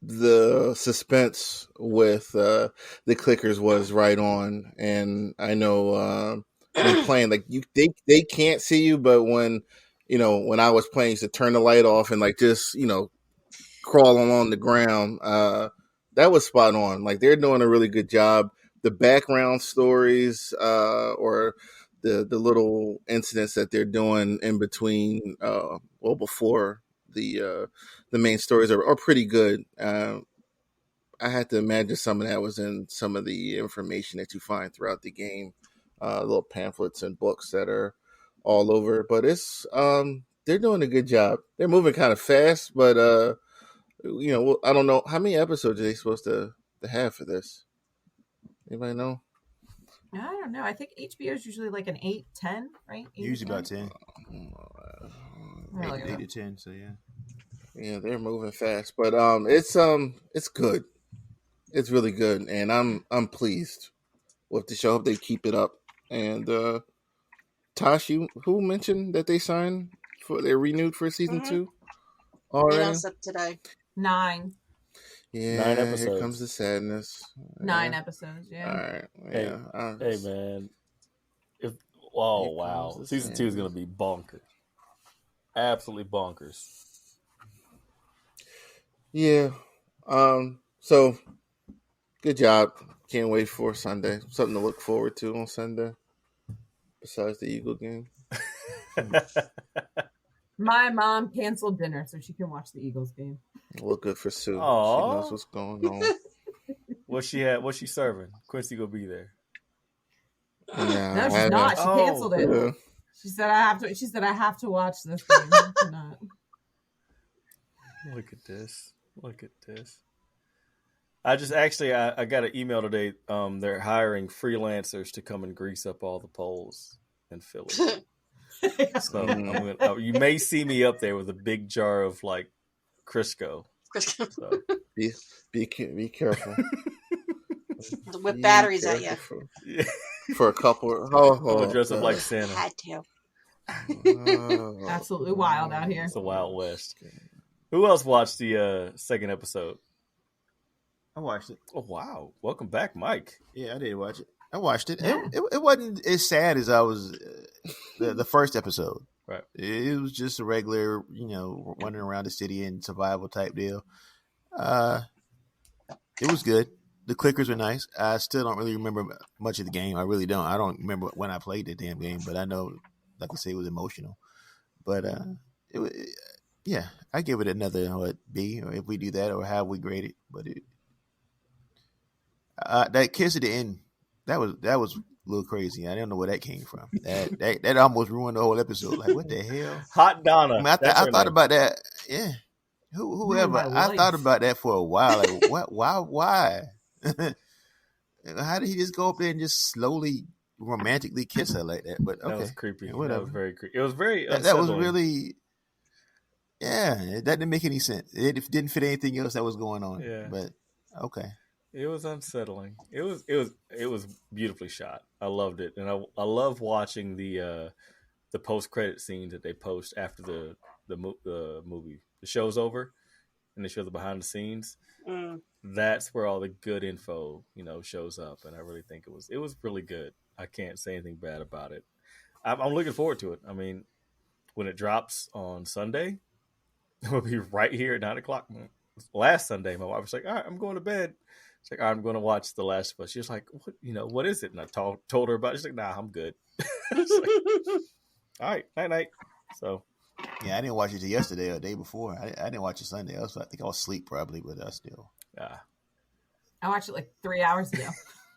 The suspense with the clickers was right on, and I know when playing, like they can't see you, but when I was playing, to turn the light off and like just crawl along the ground, that was spot on. Like they're doing a really good job. The background stories or the little incidents that they're doing in between, before the main stories are pretty good. I had to imagine some of that was in some of the information that you find throughout the game, little pamphlets and books that are all over. But it's they're doing a good job. They're moving kind of fast, but I don't know how many episodes are they supposed to have for this. Anybody know? I don't know. I think HBO is usually like an 8, 10, right? 8 or Usually 10? about 10. 8 to 10, so yeah. Yeah, they're moving fast, but it's good. It's really good, and I'm pleased with the show. Hope they keep it up. And Tosh, who mentioned that they signed they're renewed for season 2 They already? announced it today. 9. Yeah, 9 episodes. Here comes the sadness. 9 episodes, yeah. All right. Hey, Yeah. hey man. Here Wow. comes the Season 2 is going to be bonkers. Absolutely bonkers. Yeah. So good job. Can't wait for Sunday. Something to look forward to on Sunday. Besides the Eagle game. My mom canceled dinner so she can watch the Eagles game. Well, good for Sue. Aw. She knows what's going on. What's she serving? Quincy gonna be there. Yeah, No, I she's haven't- not. She canceled it. Yeah. She said I have to watch this game. I cannot. Look at this. Look at this. I just actually I got an email today. They're hiring freelancers to come and grease up all the poles in Philly. So you may see me up there with a big jar of like Crisco. So. Be careful. With batteries at you. For a couple. I'm gonna dress up like Santa. Had to. Absolutely wild out here. It's a Wild West. Who else watched the second episode? I watched it. Oh wow! Welcome back, Mike. Yeah, I did watch it. I watched it. Yeah. It wasn't as sad as I was the first episode. Right. It was just a regular, running around the city and survival type deal. It was good. The clickers were nice. I still don't really remember much of the game. I really don't. I don't remember when I played the damn game, but I know, like I say, it was emotional. But yeah, I give it another B, or if we do that, or how we grade it. But that kiss at the end, that was a little crazy. I don't know where that came from. That almost ruined the whole episode. Like, what the hell? Hot Donna. I thought about that. Yeah. Whoever. I thought about that for a while. Like, what? Why? How did he just go up there and just slowly, romantically kiss her like that? But okay, that was creepy. Whatever. That was very creepy. It was very. That was really. Yeah, that didn't make any sense. It didn't fit anything else that was going on. Yeah. But okay. It was unsettling. It was beautifully shot. I loved it, and I love watching the post credit scenes that they post after the movie. The show's over, and they show the behind the scenes. That's where all the good info, shows up, and I really think it was really good. I can't say anything bad about it. I'm looking forward to it. I mean, when it drops on Sunday, we'll be right here at 9:00. Last Sunday, my wife was like, "All right, I'm going to bed." She's like, "I'm going to watch The Last of Us." She was like, "What is it?" And I told her about it. She's like, "Nah, I'm good." Like, all right, night. So. Yeah, I didn't watch it till yesterday or the day before. I didn't watch it Sunday. I think I was asleep probably, but I still. I watched it like 3 hours ago.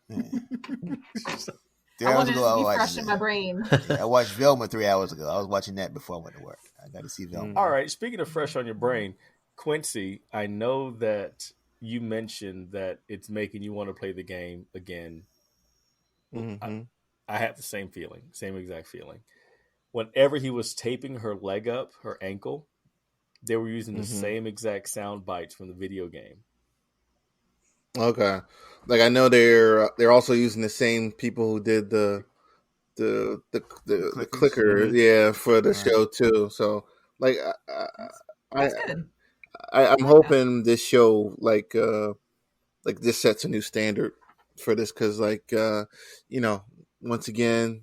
Yeah. 3 I hours wanted ago, it to be I fresh watched in it. my brain. Yeah, I watched Velma 3 hours ago. I was watching that before I went to work. I got to see Velma. All right. Speaking of fresh on your brain, Quincy, I know that you mentioned that it's making you want to play the game again. Mm-hmm. I have the same feeling, same exact feeling. Whenever he was taping her leg up, her ankle, they were using the same exact sound bites from the video game. Okay, like I know they're also using the same people who did the clicker, yeah, for the show too. So like, That's good. I'm hoping this show like this sets a new standard for this because once again,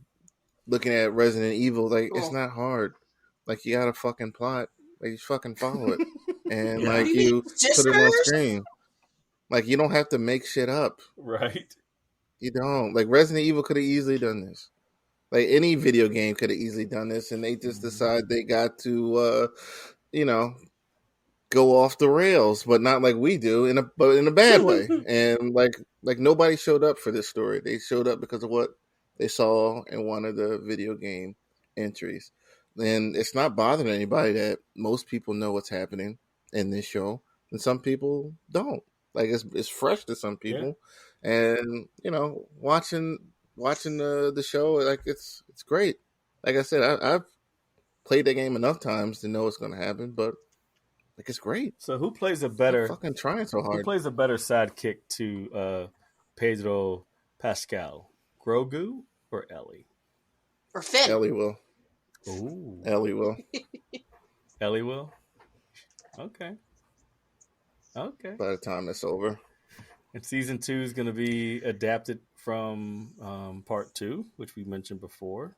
looking at Resident Evil, like it's not hard. Like you got a fucking plot, like you fucking follow it, and like you put it on screen. Like you don't have to make shit up, right? You don't. Like Resident Evil could have easily done this. Like any video game could have easily done this, and they just decide they got to, go off the rails, but not like we do, but in a bad way. And like nobody showed up for this story. They showed up because of what they saw in one of the video game entries. And it's not bothering anybody that most people know what's happening in this show, and some people don't. Like it's fresh to some people, and watching the show, like it's great. Like I said, I've played that game enough times to know what's going to happen, but like it's great. So who plays a better? Stop fucking trying so hard. Who plays a better sidekick to Pedro Pascal, Grogu or Ellie? Or Finn? Ellie will. Ooh, Ellie will. Ellie will. Okay. By the time it's over. And season 2 is going to be adapted from part 2, which we mentioned before,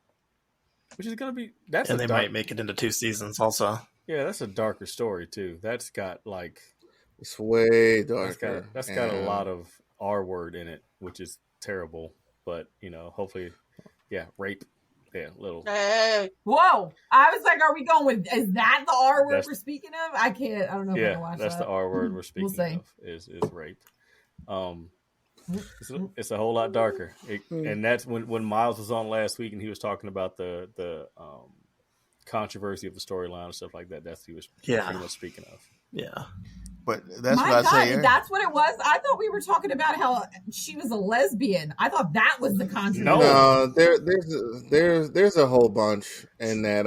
which is going to be and they might make it into 2 seasons also. Yeah, that's a darker story too. That's got like it's way darker. That's got a lot of R word in it, which is terrible. But hopefully, rape. Yeah, little. Whoa! I was like, "Are we going with? Is that the R word we're speaking of?" I can't. I don't know. If I can watch that's that. the R word we're speaking of. Is rape. It's a whole lot darker, and that's when Miles was on last week, and he was talking about the controversy of the storyline and stuff like that. That's what he was pretty much speaking of. Yeah. But that's what I say. That's what it was. I thought we were talking about how she was a lesbian. I thought that was the controversy. No, there's a whole bunch in that.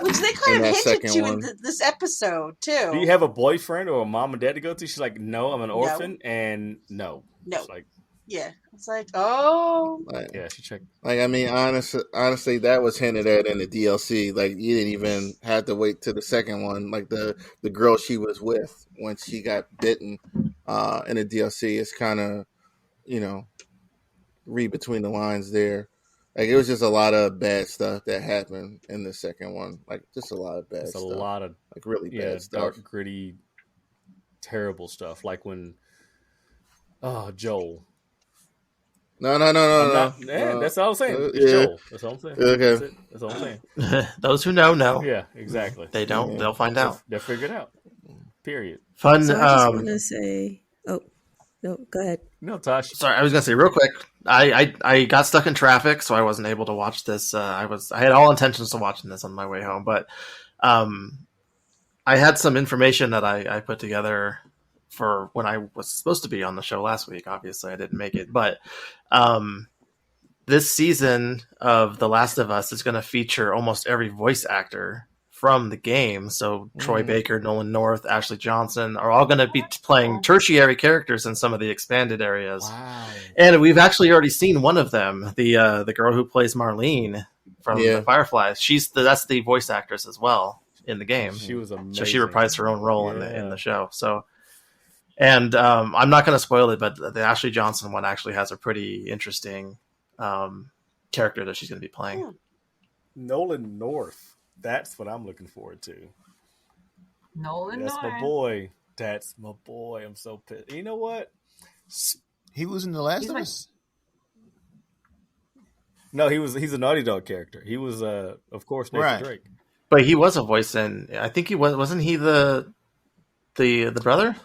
Which they kind of hinted to in this episode too. Do you have a boyfriend or a mom and dad to go to? She's like, no, I'm an orphan, and no. It's like, yeah, it's like, oh, she checked. Like, I mean, honestly, that was hinted at in the DLC. Like, you didn't even have to wait to the second one. Like the girl she was with when she got bitten in the DLC is kind of, read between the lines there. Like, it was just a lot of bad stuff that happened in the second one. Like, just a lot of bad stuff. A lot of like really bad stuff, dark, gritty, terrible stuff. Like when, Joel. No. That's all I'm saying. It's Joel. That's all I'm saying. Okay. That's all I'm saying. Those who know. Yeah, exactly. They don't. They'll find out. They'll figure it out. Period. Fun. So I just want to say. Oh no, go ahead. No, Tosh. Sorry, I was gonna say real quick. I got stuck in traffic, so I wasn't able to watch this. I had all intentions of watching this on my way home, but I had some information that I put together for when I was supposed to be on the show last week. Obviously, I didn't make it, but this season of The Last of Us is going to feature almost every voice actor from the game. So Troy Baker, Nolan North, Ashley Johnson are all going to be playing tertiary characters in some of the expanded areas. Wow. And we've actually already seen one of them, the girl who plays Marlene from the Fireflies. That's the voice actress as well in the game. She was amazing. So she reprised her own role in the show. So, and I'm not going to spoil it, but the Ashley Johnson one actually has a pretty interesting character that she's going to be playing. Nolan North. That's what I'm looking forward to. That's my boy. That's my boy. I'm so pissed. You know what? He was in The Last of Us? No, he's a Naughty Dog character. He was, of course, Nathan Drake. But he was a voice in. I think he wasn't he the brother?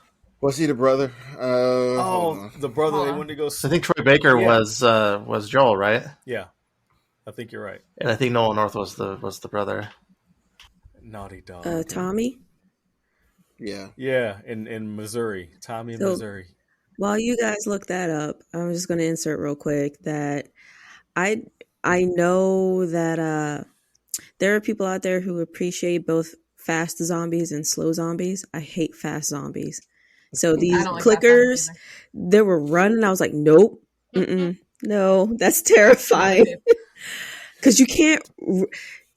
Was he the brother? The brother they wanted to go. I think Troy Baker was Joel, right? Yeah, I think you're right. And I think Nolan North was the brother. Naughty Dog. Tommy. Yeah, in Missouri. Tommy in Missouri. While you guys look that up, I'm just going to insert real quick that I know that there are people out there who appreciate both fast zombies and slow zombies. I hate fast zombies. So these clickers, they were running. I was like, nope, no, that's terrifying. Because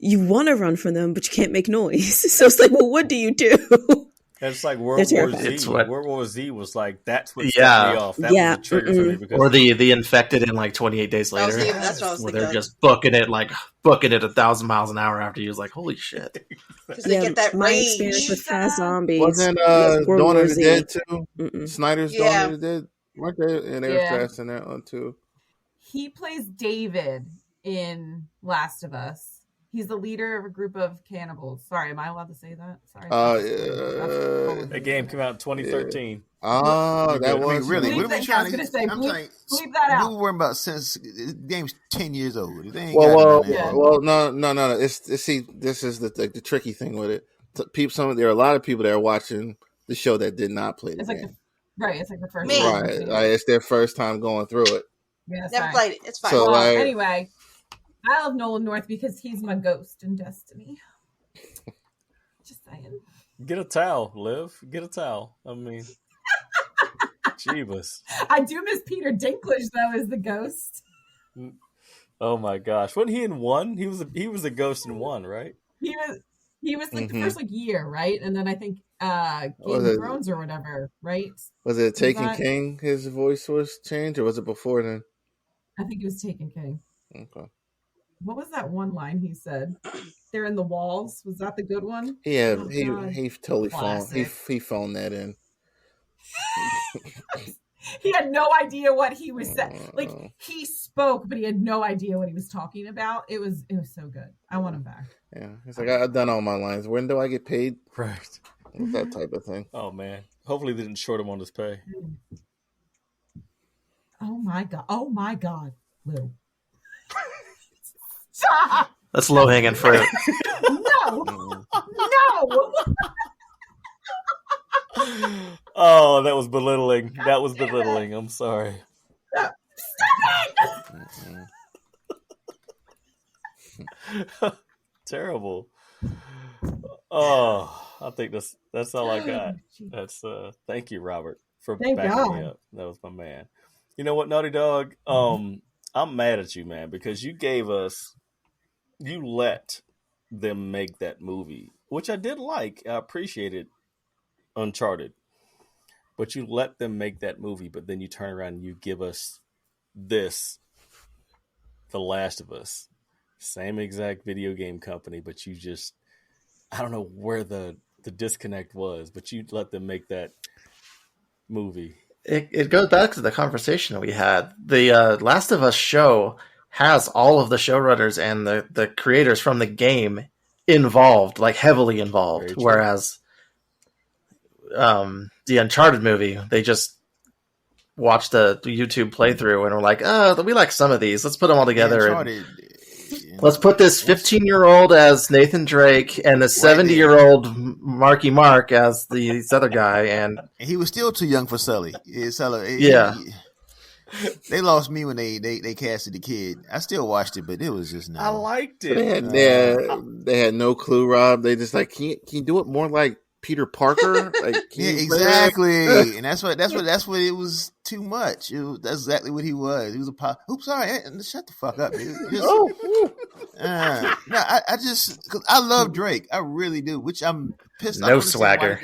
you want to run from them, but you can't make noise. So it's like, well, what do you do? It's like World War Z. World War Z was like, that's what set me off. That was the trigger for me. Because or the infected in like 28 days later. That's what I was where thinking. they're just booking it 1,000 miles an hour after you was like, holy shit. Because they get that my range. experience with fast zombies. Wasn't Dawn of the Dead too? Snyder's Dawn of the Dead? Weren't they? And they were fast in that one too. He plays David in Last of Us. He's the leader of a group of cannibals. Sorry, am I allowed to say that? Sorry. That game came out in 2013. Oh, that I mean, was really? What are we I trying was to gonna say, I'm saying, bleep that out. we were worrying about since the game's 10 years old. They ain't well, got it. no. It's see, this is the tricky thing with it. There are a lot of people that are watching the show that did not play the game. It's like the first Me. time. Right, it's their first time going through it. Yeah, Never played it. It's fine. So, well, anyway, I love Nolan North because he's my ghost in Destiny. Just saying. Get a towel, Liv. Get a towel. I mean, Jeebus. I do miss Peter Dinklage though as the ghost. Oh my gosh, wasn't he in 1? He was a ghost in 1, right? He was like the first year, right? And then I think Game of Thrones or whatever, right? Was it Taken King? His voice was changed, or was it before then? I think it was Taken King. Okay. What was that one line he said? They're in the walls. Was that the good one? Yeah, oh, he totally phoned. He phoned that in. He had no idea what he was saying. Like he spoke, but he had no idea what he was talking about. It was so good. I want him back. Yeah, he's like, I've done all my lines. When do I get paid? Right. That type of thing. Oh man. Hopefully they didn't short him on his pay. Oh my god, Lou. That's low hanging fruit. No. Oh, that was belittling. That was belittling. I'm sorry. Stop it! Terrible. Oh, I think that's all I got. That's thank you, Robert, for backing me up. That was my man. You know what, Naughty Dog? I'm mad at you, man, because you let them make that movie, which I did like. I appreciated Uncharted. But you let them make that movie, but then you turn around and you give us this, The Last of Us. Same exact video game company, but you just, I don't know where the disconnect was, but you let them make that movie. It goes back to the conversation we had. The Last of Us show has all of the showrunners and the creators from the game involved, like heavily involved, whereas the Uncharted movie, they just watched the YouTube playthrough and were like, oh, we like some of these. Let's put them all together. Let's put this 15-year-old as Nathan Drake and the 70-year-old Marky Mark as this other guy. And he was still too young for Sully. Yeah. They lost me when they casted the kid. I still watched it, but it was just I liked it. They had no clue, Rob. They just like, can you do it more like Peter Parker? Like, yeah, exactly. And that's what it was too much. That's exactly what he was. He was oops, sorry. Shut the fuck up, dude. I just because I love Drake. I really do. Which I'm pissed. No swagger.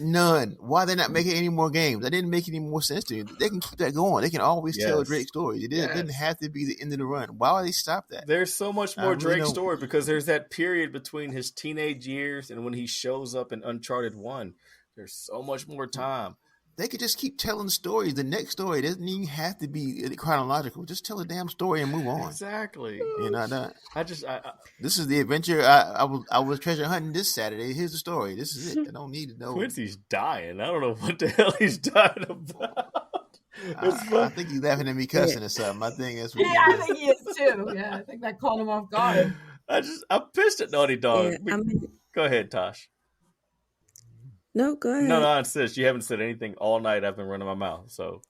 None. Why they're not making any more games? That didn't make any more sense to me. They can keep that going. They can always tell Drake stories. It didn't have to be the end of the run. Why would they stop that? There's so much more Drake story because there's that period between his teenage years and when he shows up in Uncharted 1. There's so much more time. They could just keep telling stories. The next story doesn't even have to be chronological. Just tell a damn story and move on. Exactly. You know, this is the adventure. I was treasure hunting this Saturday. Here's the story. This is it. I don't need to know. Quincy's dying. I don't know what the hell he's dying about. I think he's laughing at me cussing or something. I think that's what I think he is too. Yeah, I think that caught him off guard. I'm pissed at Naughty Dog. Yeah, Go ahead, Tosh. No, go ahead. No, I insist. You haven't said anything all night. I've been running my mouth. So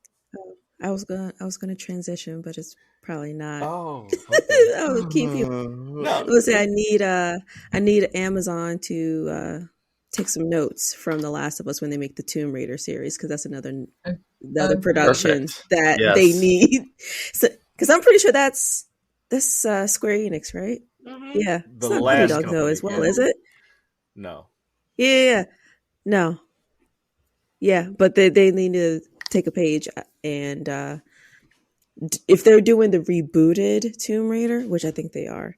I was gonna transition, but it's probably not. Oh, okay. I would keep you. No. Let's say I need Amazon to take some notes from The Last of Us when they make the Tomb Raider series, because that's another production that they need. Because I'm pretty sure that's Square Enix, right? Mm-hmm. Yeah, The it's not last Naughty Dog company, though, as well, is it? No. Yeah. No. Yeah, but they need to take a page and if they're doing the rebooted Tomb Raider, which I think they are,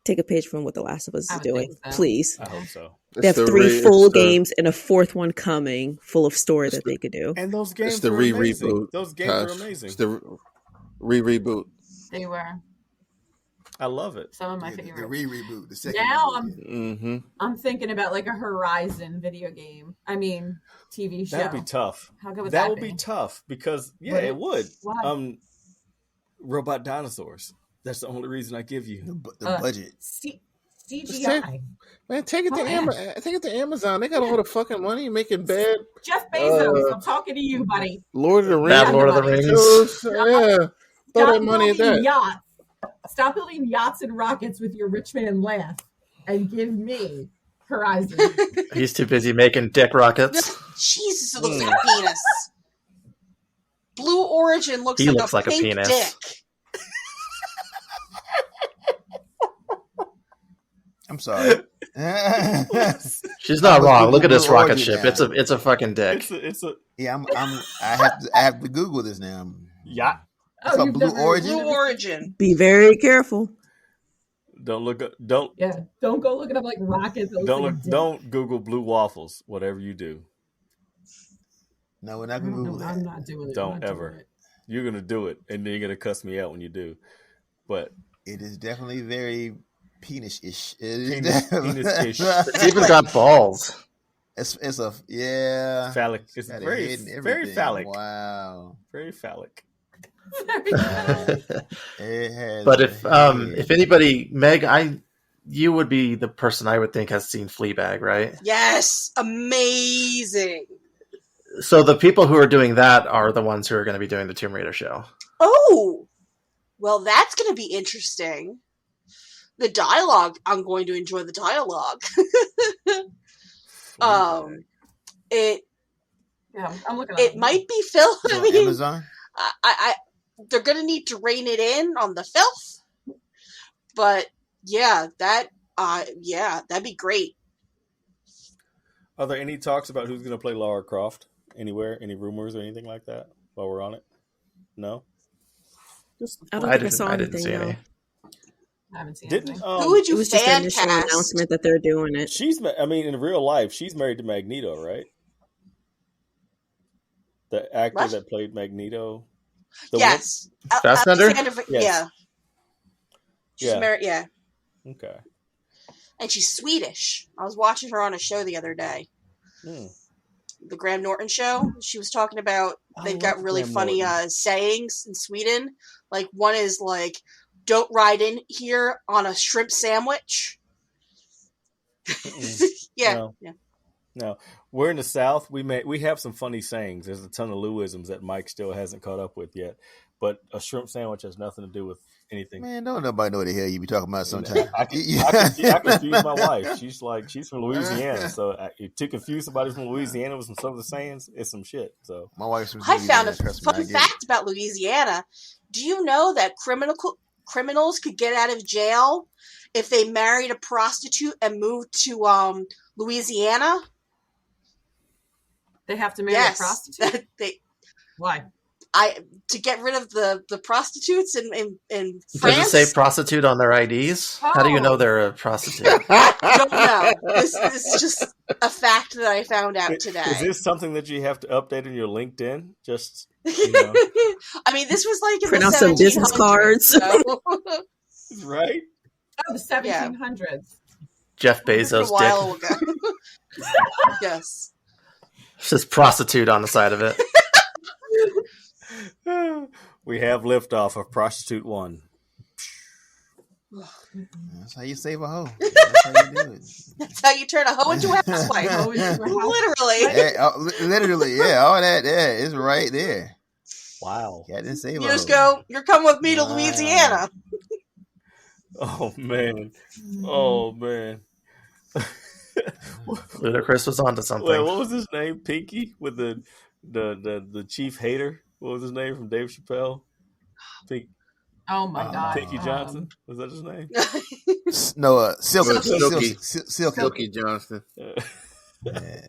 take a page from what The Last of Us is doing, please. I hope so. They have 3 full games and a 4th one coming, full of story that they could do. And those games it's the were amazing. Reboot. Those games are amazing. It's the reboot. They were. I love it. Some of my The favorites. reboot, the second Now reboot. I'm thinking about like a Horizon video game. I mean, TV show. That'd be tough. How good would that that would be? be tough because Would it would. Why? Robot dinosaurs. That's the only reason I give you. The budget. CGI. Man, take it to Amazon. They got all the fucking money making bad. Jeff Bezos, I'm talking to you, buddy. Lord of the Rings. Bad Lord of the Buddy. Rings. Yeah. Throw that money at that. Yachts. Stop building yachts and rockets with your rich man laugh and give me Horizon. He's too busy making dick rockets. Jesus, it looks like a penis. Blue Origin looks He like looks a like a pink penis. dick. I'm sorry. She's not I'm wrong. Google Look at this Blue rocket Origin ship. now. It's a fucking dick. It's a Yeah, I have to Google this now. yacht. It's called you've Blue never- Origin? Blue Origin. Be very careful. Don't look up. Don't Yeah, don't go looking up like rockets. that looks don't like look. a dick. Don't Google blue waffles. Whatever you do, No, we're I not gonna don't know. Google I'm that. not doing it. Don't I'm not ever. doing it. you're gonna do it, and then you're gonna cuss me out when you do. But It is definitely very penis-ish. It is Penis-ish. It's even got balls. It's a yeah. phallic. It's Got a very head and very everything. phallic. Wow. Very phallic. It has But a if head. anybody, Meg, you would be the person I would think has seen Fleabag, right? Yes, amazing. So the people who are doing that are the ones who are going to be doing the Tomb Raider show. Oh, well, that's going to be interesting. The dialogue, I'm going to enjoy the dialogue. It Yeah, I'm looking. it might be filth. It's I on mean, Amazon. I they're going to need to rein it in on the filth. But yeah, that'd be great. Are there any talks about who's gonna play Lara Croft anywhere? Any rumors or anything like that? While we're on it, no. I don't think I didn't saw anything. see No. any. I haven't seen Didn't anything. Who would It you was just the fan initial cast? announcement that they're doing it. I mean, in real life, she's married to Magneto, right? The actor What? that played Magneto. Yes, Fassbender? Alexander- Yes. Yeah, she's Yeah. married. Yeah, Okay. and she's Swedish. I was watching her on a show the other day. The Graham Norton show. She was talking about they've got love really Graham funny Norton. sayings in Sweden. Like one is like, "Don't ride in here on a shrimp sandwich." Yeah, No. yeah. No, we're in the South. We have some funny sayings. There's a ton of Lewisms that Mike still hasn't caught up with yet. But a shrimp sandwich has nothing to do with anything. Man, don't nobody know what the hell you be talking about sometimes. I confuse my wife. She's from Louisiana, so to confuse somebody from Louisiana with some of the sayings, it's some shit. So My wife's from I found a Louisiana, trust me, I fun get it. fact about Louisiana. Do you know that criminals could get out of jail if they married a prostitute and moved to Louisiana? They have to marry a Yes, prostitute. Why? Why? To get rid of the prostitutes in Does France. it say prostitute on their IDs? How do you know they're a prostitute? I don't know. This is just a fact that I found out today. is this something that you have to update on your LinkedIn? Just I mean, this was like in Print the out some business 1700s, cards. so- right? Oh, the 1700s. Jeff a Bezos while dick. ago. Yes. It says prostitute on the side of it. We have liftoff of Prostitute 1. That's how you save a hoe. That's how you do it. That's how you turn a hoe into a housewife. Hoe into a house- Literally. Yeah, literally, yeah, all that, yeah, it's right there. Wow. Got to save You a hoe. just go, you're coming with me to Wow. Louisiana. Oh man. Oh man. Ludacris was onto something. Wait, what was his name? Pinky with the chief hater. What was his name from Dave Chappelle? Oh my God. Pinky Johnson. Was that his name? No, Silky. Silky. Silky. Silky Johnston. Yeah.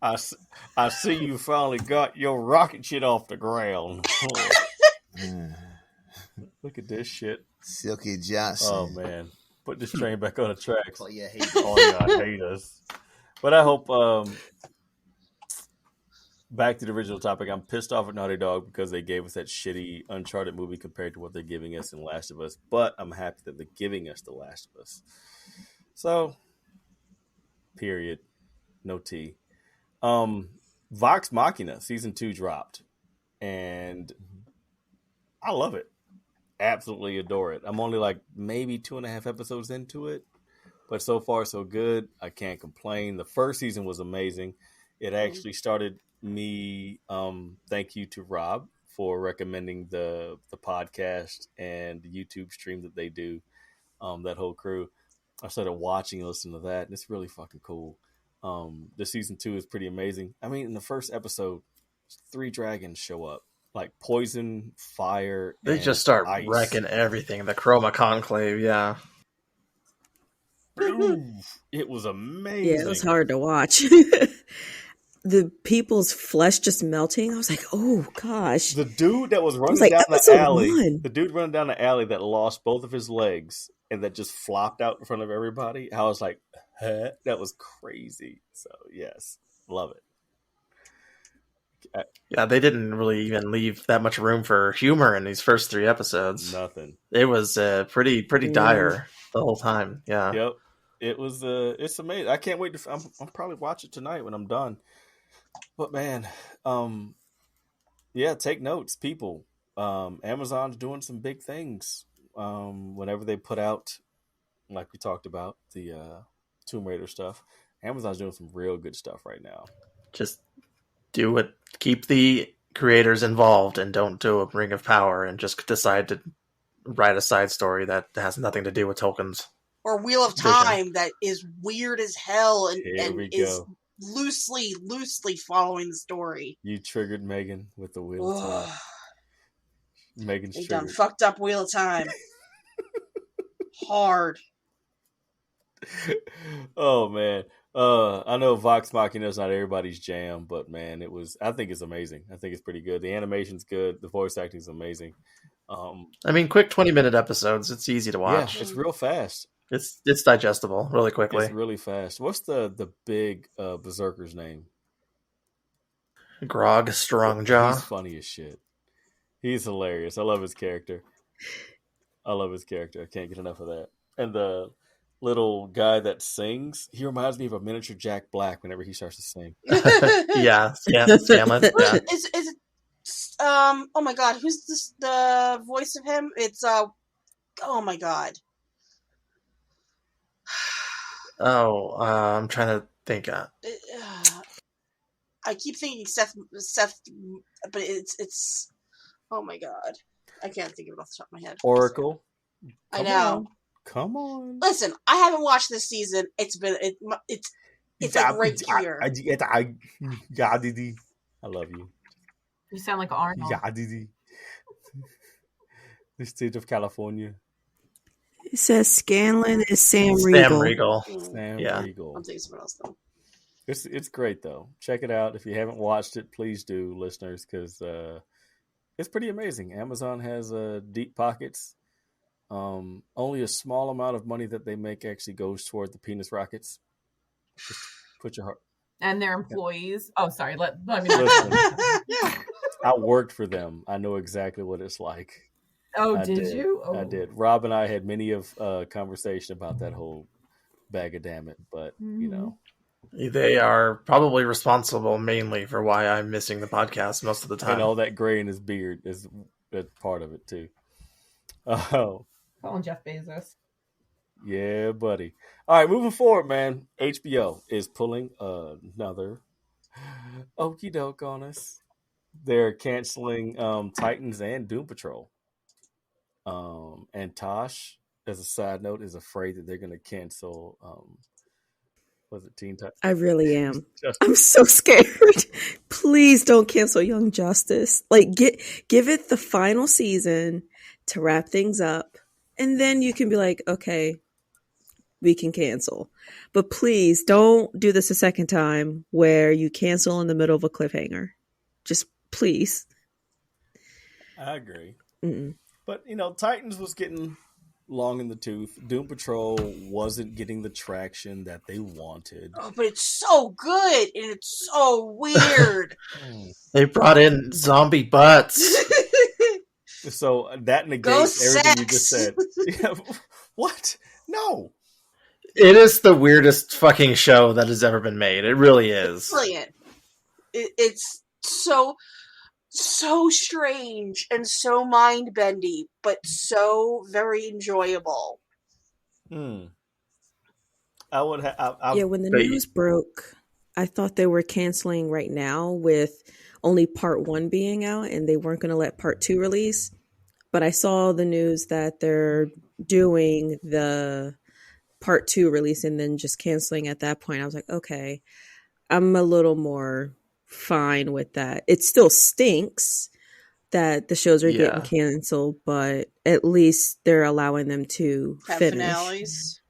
I see you finally got your rocket shit off the ground. Yeah. Look at this shit. Silky Johnson. Oh man. Put this train back on the tracks. Oh, yeah, hate Oh yeah, I hate us. But I hope back to the original topic. I'm pissed off at Naughty Dog because they gave us that shitty Uncharted movie compared to what they're giving us in Last of Us. But I'm happy that they're giving us The Last of Us. So, period. No tea. Vox Machina season 2 dropped, and I love it. Absolutely adore it. I'm only like maybe 2.5 episodes into it, but so far so good. I can't complain. The first season was amazing. It actually started me. Thank you to Rob for recommending the podcast and the YouTube stream that they do. That whole crew. I started watching and listening to that, and it's really fucking cool. The season 2 is pretty amazing. I mean, in the first episode, 3 dragons show up, like poison, fire. They and just start ice. wrecking everything. The Chroma Conclave, yeah. It was amazing. Yeah, it was hard to watch. The people's flesh just melting. I was like, oh gosh. The dude that was running like, down the episode alley, 1. the dude running down the alley that lost both of his legs and that just flopped out in front of everybody. I was like, huh? That was crazy. So yes, love it. Yeah, they didn't really even leave that much room for humor in these first 3 episodes. Nothing. It was pretty dire the whole time. Yeah. Yep. It was. It's amazing. I can't wait to. I'm probably watch it tonight when I'm done. But man, yeah, take notes, people. Amazon's doing some big things. Whenever they put out, like we talked about, the Tomb Raider stuff, Amazon's doing some real good stuff right now. Just do it. Keep the creators involved and don't do a Ring of Power and just decide to write a side story that has nothing to do with Tolkien's. Or Wheel of Time that is weird as hell and is loosely following the story. You triggered Megan with the Wheel of Time. Megan's triggered. Done fucked up Wheel of Time. Hard. Oh man. I know Vox Machina is not everybody's jam, but man, I think it's amazing. I think it's pretty good. The animation's good. The voice acting is amazing. I mean, quick 20-minute episodes. It's easy to watch. Yeah, it's real fast. It's digestible really quickly. It's really fast. What's the big berserker's name? Grog Strongjaw. He's funny as shit. He's hilarious. I love his character. I can't get enough of that. And the little guy that sings, he reminds me of a miniature Jack Black whenever he starts to sing. Yeah, Scanlan. Yeah. Is it? Oh my god, who's this? The voice of him? It's oh my god. I'm trying to think. I keep thinking Seth, but it's. Oh my god, I can't think of it off the top of my head. Oracle. I know. Come on. Listen, I haven't watched this season. It's like right here. I love you. You sound like Arnold. The state of California. It says Scanlan is Sam Riegel. Sam Riegel. I'm thinking someone else though. It's great though. Check it out. If you haven't watched it, please do, listeners, because it's pretty amazing. Amazon has deep pockets. Only a small amount of money that they make actually goes toward the penis rockets. Just put your heart. And their employees. Oh, sorry. Let me Listen, I worked for them. I know exactly what it's like. Oh, did you? Oh. I did. Rob and I had many of conversation about that whole bag of damn it, but you know. They are probably responsible mainly for why I'm missing the podcast most of the time. And all that gray in his beard is part of it too. Oh. Calling Jeff Bezos. Yeah, buddy. All right, moving forward, man. HBO is pulling another okie doke on us. They're canceling Titans and Doom Patrol. And Tosh, as a side note, is afraid that they're going to cancel. Was it Teen Titans? I really am. I'm so scared. Please don't cancel Young Justice. Like, give it the final season to wrap things up, and then you can be like, okay, we can cancel. But please don't do this a second time where you cancel in the middle of a cliffhanger. Just please. I agree. Mm-mm. But, Titans was getting long in the tooth. Doom Patrol wasn't getting the traction that they wanted. Oh, but it's so good and it's so weird. They brought in zombie butts. So that negates everything you just sex. said. Yeah, what? No. It is the weirdest fucking show that has ever been made. It really is. Brilliant. It's so strange and so mind bendy, but so very enjoyable. I would have. Yeah, when the news broke, I thought they were canceling right now with only part 1 being out, and they weren't going to let part 2 release. But I saw the news that they're doing the part 2 release and then just canceling at that point. I was like, okay, I'm a little more fine with that. It still stinks that the shows are getting canceled, but at least they're allowing them to have finish. Finales.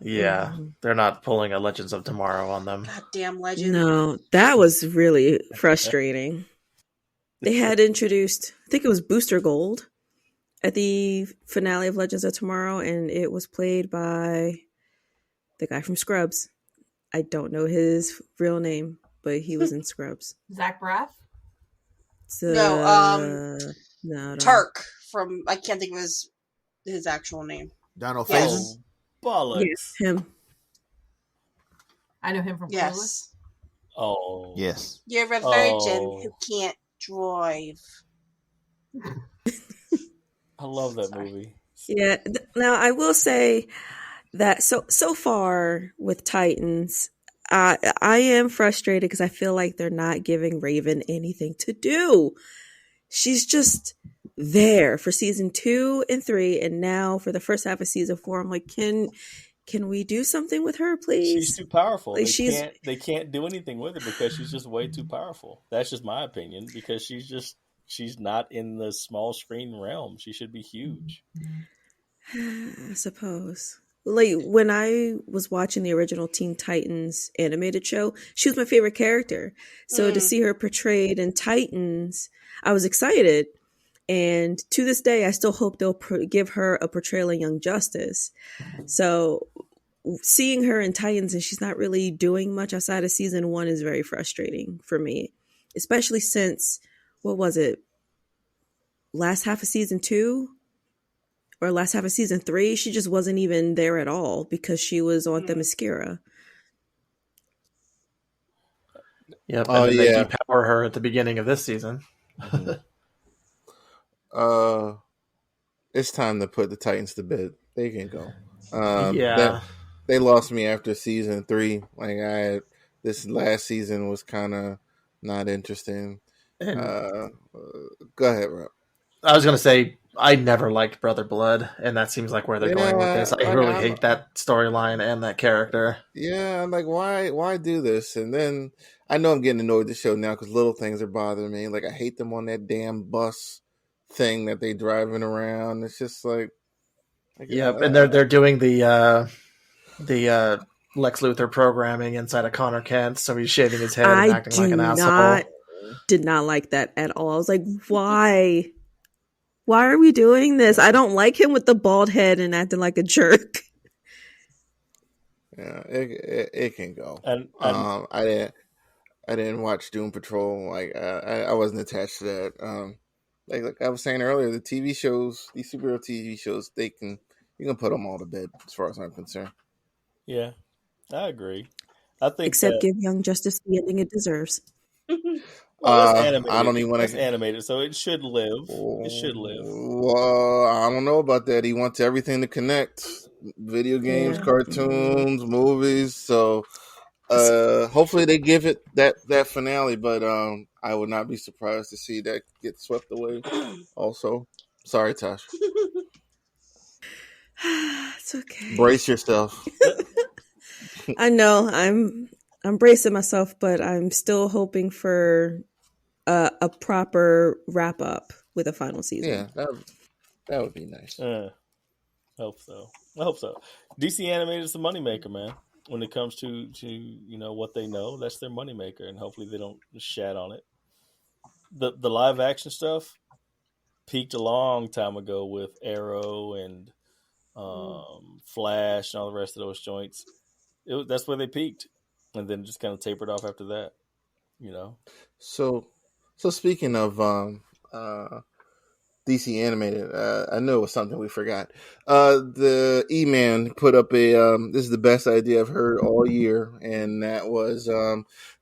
Yeah, they're not pulling a Legends of Tomorrow on them. Goddamn Legend. No, that was really frustrating. They had introduced, I think it was Booster Gold at the finale of Legends of Tomorrow, and it was played by the guy from Scrubs. I don't know his real name, but he was in Scrubs. Zach Braff? No, Turk from, I can't think of his actual name. Donald Yes. Bollocks. Yes, him. I know him from Clueless. Yes. Oh. Yes. You're a virgin who can't drive. I love that movie. Yeah. Now I will say that so far with Titans, I am frustrated because I feel like they're not giving Raven anything to do. She's just there for season 2 and 3, and now for the first half of season 4. I'm like, can we do something with her, please? She's too powerful. Like, they can't do anything with her because she's just way too powerful. That's just my opinion, because she's not in the small screen realm. She should be huge. I suppose. Like, when I was watching the original Teen Titans animated show, she was my favorite character. So to see her portrayed in Titans, I was excited. And to this day, I still hope they'll give her a portrayal of Young Justice. So seeing her in Titans and she's not really doing much outside of season 1 is very frustrating for me. Especially since, what was it? Last half of season 2? Or last half of season 3, she just wasn't even there at all because she was on Themyscira. Yep. And they depower her at the beginning of this season. It's time to put the Titans to bed. They can go. They lost me after season 3. Like this last season was kind of not interesting. Go ahead, Rob. I was gonna say, I never liked Brother Blood, and that seems like where they're going with this. I really hate that storyline and that character. Yeah, I'm like, why do this? And then I know I'm getting annoyed with the show now because little things are bothering me. Like, I hate them on that damn bus thing that they driving around. It's just like, and they're doing the Lex Luthor programming inside of Connor Kent, so he's shaving his head and acting like an asshole. Did not like that at all. I was like, why? Why are we doing this? I don't like him with the bald head and acting like a jerk. Yeah, it can go. And I didn't watch Doom Patrol. Like I wasn't attached to that. Like I was saying earlier, the TV shows, these superhero TV shows, you can put them all to bed as far as I'm concerned. Yeah, I agree. I think except give Young Justice the ending it deserves. Well, that's animated. I don't even want to. It's animated, so it should live. It should live. Well, I don't know about that. He wants everything to connect: video games, cartoons, movies. So, hopefully, they give it that finale. But I would not be surprised to see that get swept away. Also, sorry, Tosh. It's okay. Brace yourself. I know I'm bracing myself, but I'm still hoping for a proper wrap up with a final season. Yeah, that would be nice. Hope so. I hope so. DC Animated is a moneymaker, man. When it comes to what they know, that's their moneymaker, and hopefully they don't shat on it. The live action stuff peaked a long time ago with Arrow and Flash, and all the rest of those joints. That's where they peaked, and then just kind of tapered off after that. You know. So speaking of DC animated, I know it was something we forgot. The E-Man put up a this is the best idea I've heard all year, and that was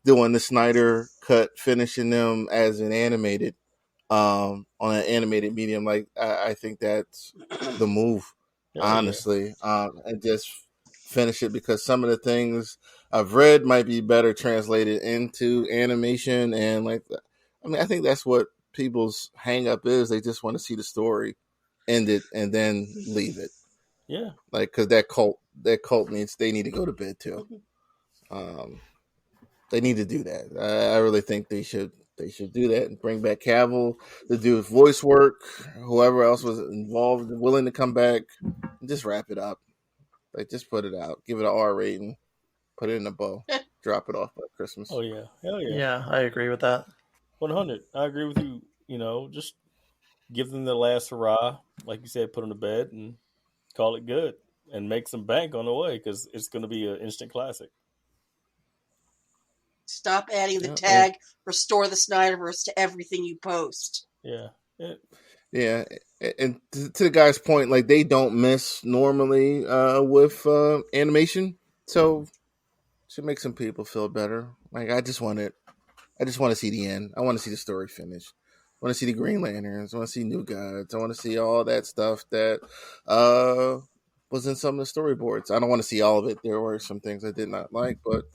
doing the Snyder cut, finishing them as an animated on an animated medium. Like I think that's the move, honestly, and just finish it, because some of the things I've read might be better translated into animation, and like, I mean, I think that's what people's hang up is. They just want to see the story ended and then leave it. Yeah, like, because that cult needs, they need to go to bed too. They need to do that. I really think they should do that and bring back Cavill to do voice work. Whoever else was involved, willing to come back, and just wrap it up. Like, just put it out, give it an R rating, put it in a bow, drop it off by Christmas. Oh yeah, hell yeah. Yeah, I agree with that. 100. I agree with you. You know, just give them the last hurrah, like you said, put them to bed and call it good, and make some bank on the way, because it's going to be an instant classic. Stop adding the tag "Restore the Snyderverse" to everything you post. Yeah. Yeah, and to the guy's point, like, they don't miss normally with animation, so should make some people feel better. Like, I just want to see the end. I want to see the story finish. I want to see the Green Lanterns. I want to see New Gods. I want to see all that stuff that was in some of the storyboards. I don't want to see all of it. There were some things I did not like, but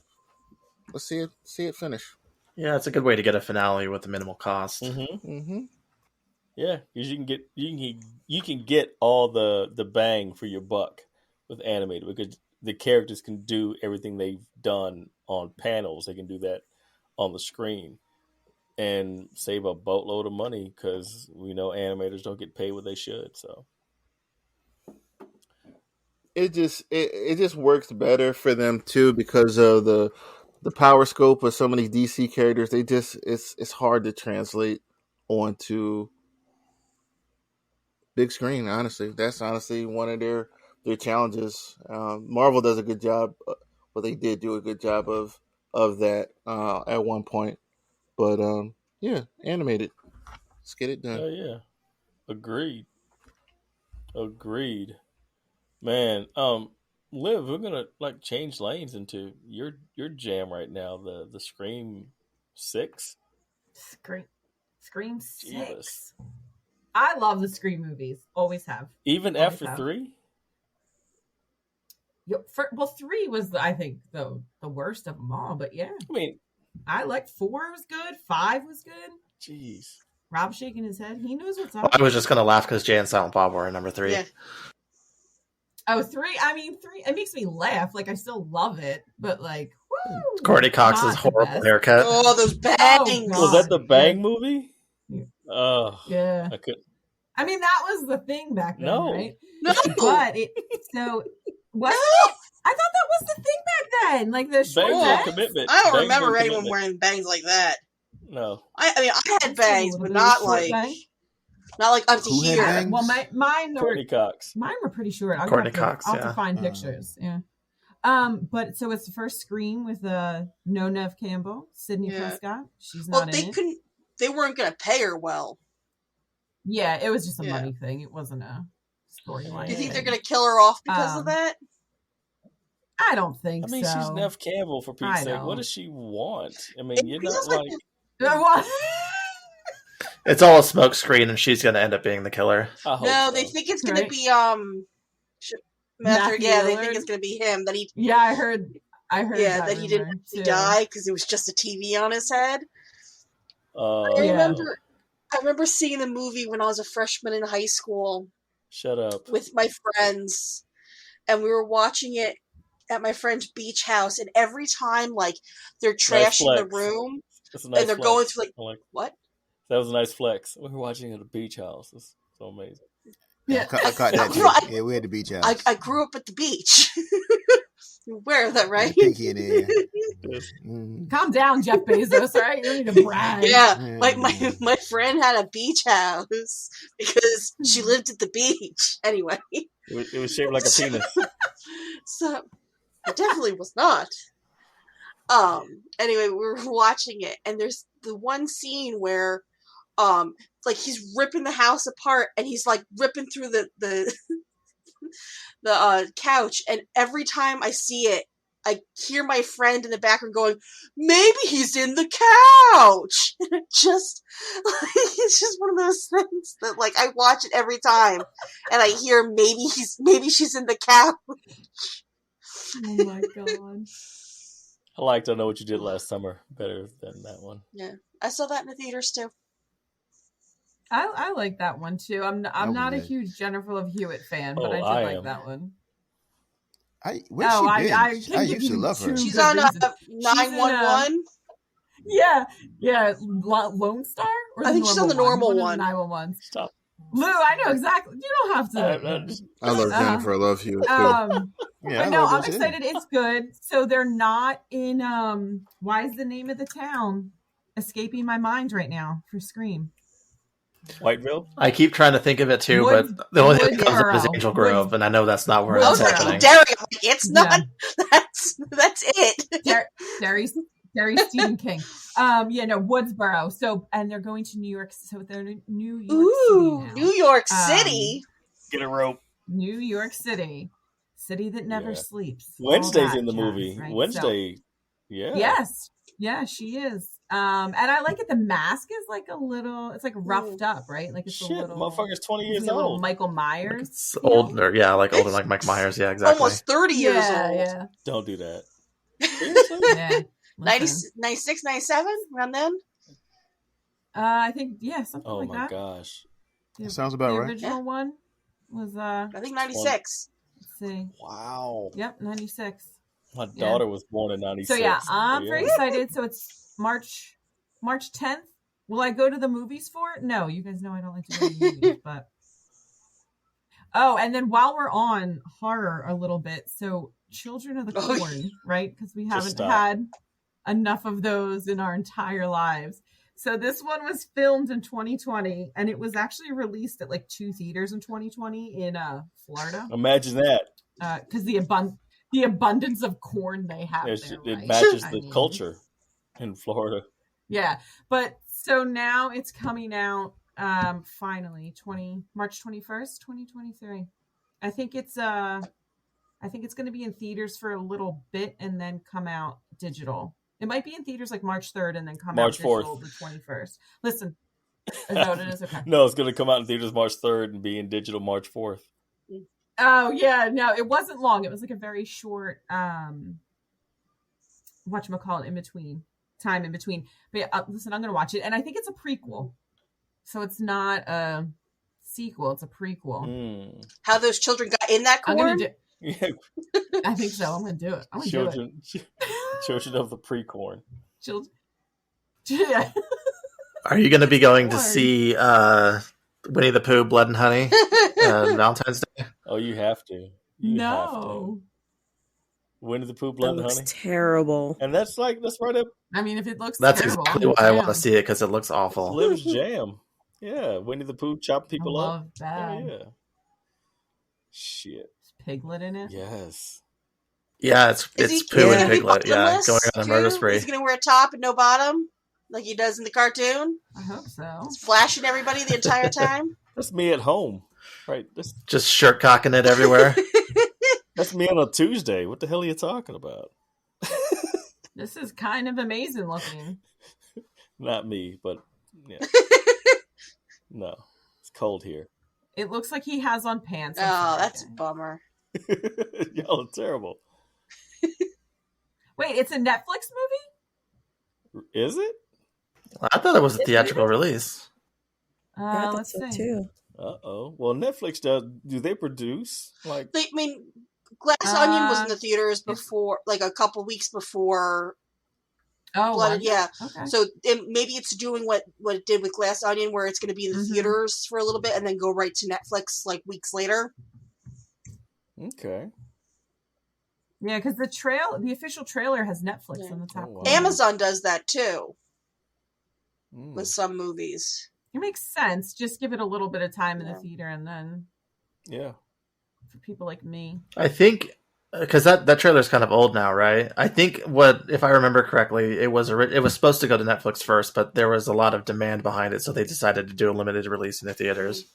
let's see it finish. Yeah, it's a good way to get a finale with a minimal cost. Yeah, because you can get all the bang for your buck with animated, because the characters can do everything they've done on panels. They can do that on the screen and save a boatload of money, because we know animators don't get paid what they should. So it just works better for them too, because of the power scope of so many DC characters. They just, it's hard to translate onto big screen. Honestly, that's honestly one of their challenges. Marvel does a good job. Well, they did do a good job of that at one point. But yeah, animated. Let's get it done. Oh yeah, agreed. Man, Liv, we're gonna like change lanes into your jam right now. The Scream 6. Scream 6. Jeebus. I love the Scream movies. Always have. Even Always after have. 3? Well, 3 was, I think, the worst of them all. But yeah, I mean, I like 4 was good. 5 was good. Jeez. Rob's shaking his head. He knows what's up. I was just gonna laugh because Jay and Silent Bob were in number 3. Yeah. Oh, 3. I mean, 3. It makes me laugh. Like, I still love it, but like, woo, Courtney Cox's not the horrible best. haircut. Oh, those bangs! God. Was that the Bang movie? Yeah. Oh, Yeah. I could. I mean, that was the thing back then, No. right? No, But what? I thought that was the thing back then. Like the short Bangs bangs. on Commitment. I don't Bangs remember on anyone Commitment. wearing bangs like that. No. I mean, I had Ooh, bangs, the but blue not short like bang? up to Who had here. bangs? Well, mine were Courtney Cox. mine were pretty short. I'll Courtney have to, Cox, I'll have yeah. to find pictures. Yeah. But so it's the first Scream with no Nev Campbell, Sydney Yeah. Prescott. She's Well, not they in it. couldn't. They weren't going to pay her well. Yeah, it was just a Yeah. money thing. It wasn't a storyline. Do you think they're thing. going to kill her off because of Um, that? I don't think I mean, so. she's Nev Campbell, for I Pete's sake. know. What does she want? I mean, It you're not feels like. like It's all a smoke screen, and she's gonna end up being the killer. I hope No, so. they think it's going to Right. be Matthew yeah, they Lillard? think it's going to be him. That he Yeah, I heard that that he didn't rumor, actually too. die because it was just a TV on his head. I Yeah. remember seeing the movie when I was a freshman in high school Shut up. with my friends, and we were watching it at my friend's beach house, and every time like they're trashing the flex. room That's a nice and they're flex. going through like I'm like, what? that was a nice flex. We were watching at a beach house. It's so amazing. I caught that No, too. Yeah, we had the beach house. I grew up at the beach. You're aware of that, right? Pinky in the air. Yes. Calm down, Jeff Bezos. All right, you don't need to brag. Yeah, Mm. my friend had a beach house because she lived at the beach. Anyway, It was shaped like a penis. so it definitely was not. Anyway, we were watching it, and there's the one scene where, like he's ripping the house apart, and he's like ripping through the couch, and every time I see it, I hear my friend in the background going, "Maybe he's in the couch." And it's just one of those things that like I watch it every time, and I hear maybe she's in the couch. Oh my god. I liked I Know What You Did Last Summer better than that one. Yeah, I saw that in the theaters too. I like that one too. I'm not a good. huge Jennifer Love Hewitt fan, but Oh, I did I like am. that one. Where's she been? I I can give used to you love her. two She's good on reasons. 911. Yeah, Lone Star. Or I think she's on the normal One. one. 911. Stop. Lou, I know exactly. You don't have to. I love Jennifer. I love you. Yeah, But I no, love her I'm too. excited. It's good. So they're not in. Why is the name of the town escaping my mind right now for Scream? Whiteville? I keep trying to think of it too, Woods- but the only thing that comes up is Woodsboro. Angel Grove, and I know that's not where I that's was like, happening. Derry. I'm like, it's not. That's it. Derry Stephen King. Woodsboro. So, and they're going to New York. So they're in New York Ooh, City now. New York City. Get a rope. New York City, city that never Yeah. sleeps. Wednesday's All in the that movie. jazz, right? Wednesday. So, yes. Yeah, she is. And I like it. The mask is like a little. It's like roughed up, right? Like it's Shit, a little. motherfucker's 20 gives years me a little old. Michael Myers. It's feel. older, older like Mike Myers. Yeah, exactly. Almost 30 years old. Yeah. Don't do that. Seriously? Yeah. 90, Listen. 96, 97, around then. I think something Oh like my that. gosh. The- Sounds about the right. original one was I think 96. let's see. Wow. Yep, 96. My daughter was born in 96. So yeah, I'm very Yeah. excited. So it's March 10th. Will I go to the movies for it? No, you guys know I don't like to go to the movies, but oh, and then while we're on horror a little bit, so Children of the Oh, Corn, right? Because we Just haven't stop. had enough of those in our entire lives. So this one was filmed in 2020, and it was actually released at like 2 theaters in 2020 in Florida. Imagine that. Because the abundance of corn they have It, there, it right? matches I the mean, culture in Florida. Yeah, but so now it's coming out finally March 21st, 2023. I think it's going to be in theaters for a little bit and then come out digital. It might be in theaters like March 3rd and then come March out digital 4th. the 21st. Listen, is that what it is? Okay. No, it's going to come out in theaters March 3rd and be in digital March 4th. Oh yeah, no, it wasn't long. It was like a very short whatchamacallit time in between. But yeah, listen, I'm gonna watch it, and I think it's a prequel, so it's not a sequel; it's a prequel. Mm. How those children got in that I'm corn? gonna do. Yeah. I think so. I'm gonna do it. I'm gonna do it. Children of the pre-corn. Children. Yeah. Are you going to be going to Corn. see Winnie the Pooh, Blood and Honey, Valentine's Day? Oh, you have to. You have to. No. Winnie the Pooh, That Blood and looks Honey. terrible. And that's right up I mean, if it looks That's terrible, exactly I'm why I want to down. see it, because it looks awful. Liv's jam. Yeah, Winnie the Pooh chopping people I up. love that. Oh, yeah. Shit. Piglet in it. Yes. Yeah, Is it's he Pooh and gonna be Piglet. Yeah, bottomless, going on a murder too? spree. He's gonna wear a top and no bottom, like he does in the cartoon. I hope so. He's flashing everybody the entire time. That's me at home. Right. Just shirt cocking it everywhere. That's me on a Tuesday. What the hell are you talking about? This is kind of amazing looking. Not me, but yeah. No. It's cold here. It looks like he has on pants. I'm Oh, sorry, that's a guys. bummer. Y'all are terrible. Wait, it's a Netflix movie? Is it? I thought it was a theatrical release. Yeah, I thought Let's so see. too. Uh-oh. Well, Netflix does. Do they produce? Like, I mean, Glass Onion was in the theaters before, like a couple weeks before Oh, Blood. was it? Yeah. Okay. So maybe it's doing what it did with Glass Onion, where it's going to be in the theaters for a little bit and then go right to Netflix like weeks later. okay. Yeah, because the official trailer has Netflix on the top. Oh, wow. Amazon does that too with Mm. some movies. It makes sense. Just give it a little bit of time in Yeah. the theater, and then Yeah. for people like me, I think because that trailer's kind of old now, right? I think if I remember correctly, it was supposed to go to Netflix first, but there was a lot of demand behind it, so they decided to do a limited release in the theaters.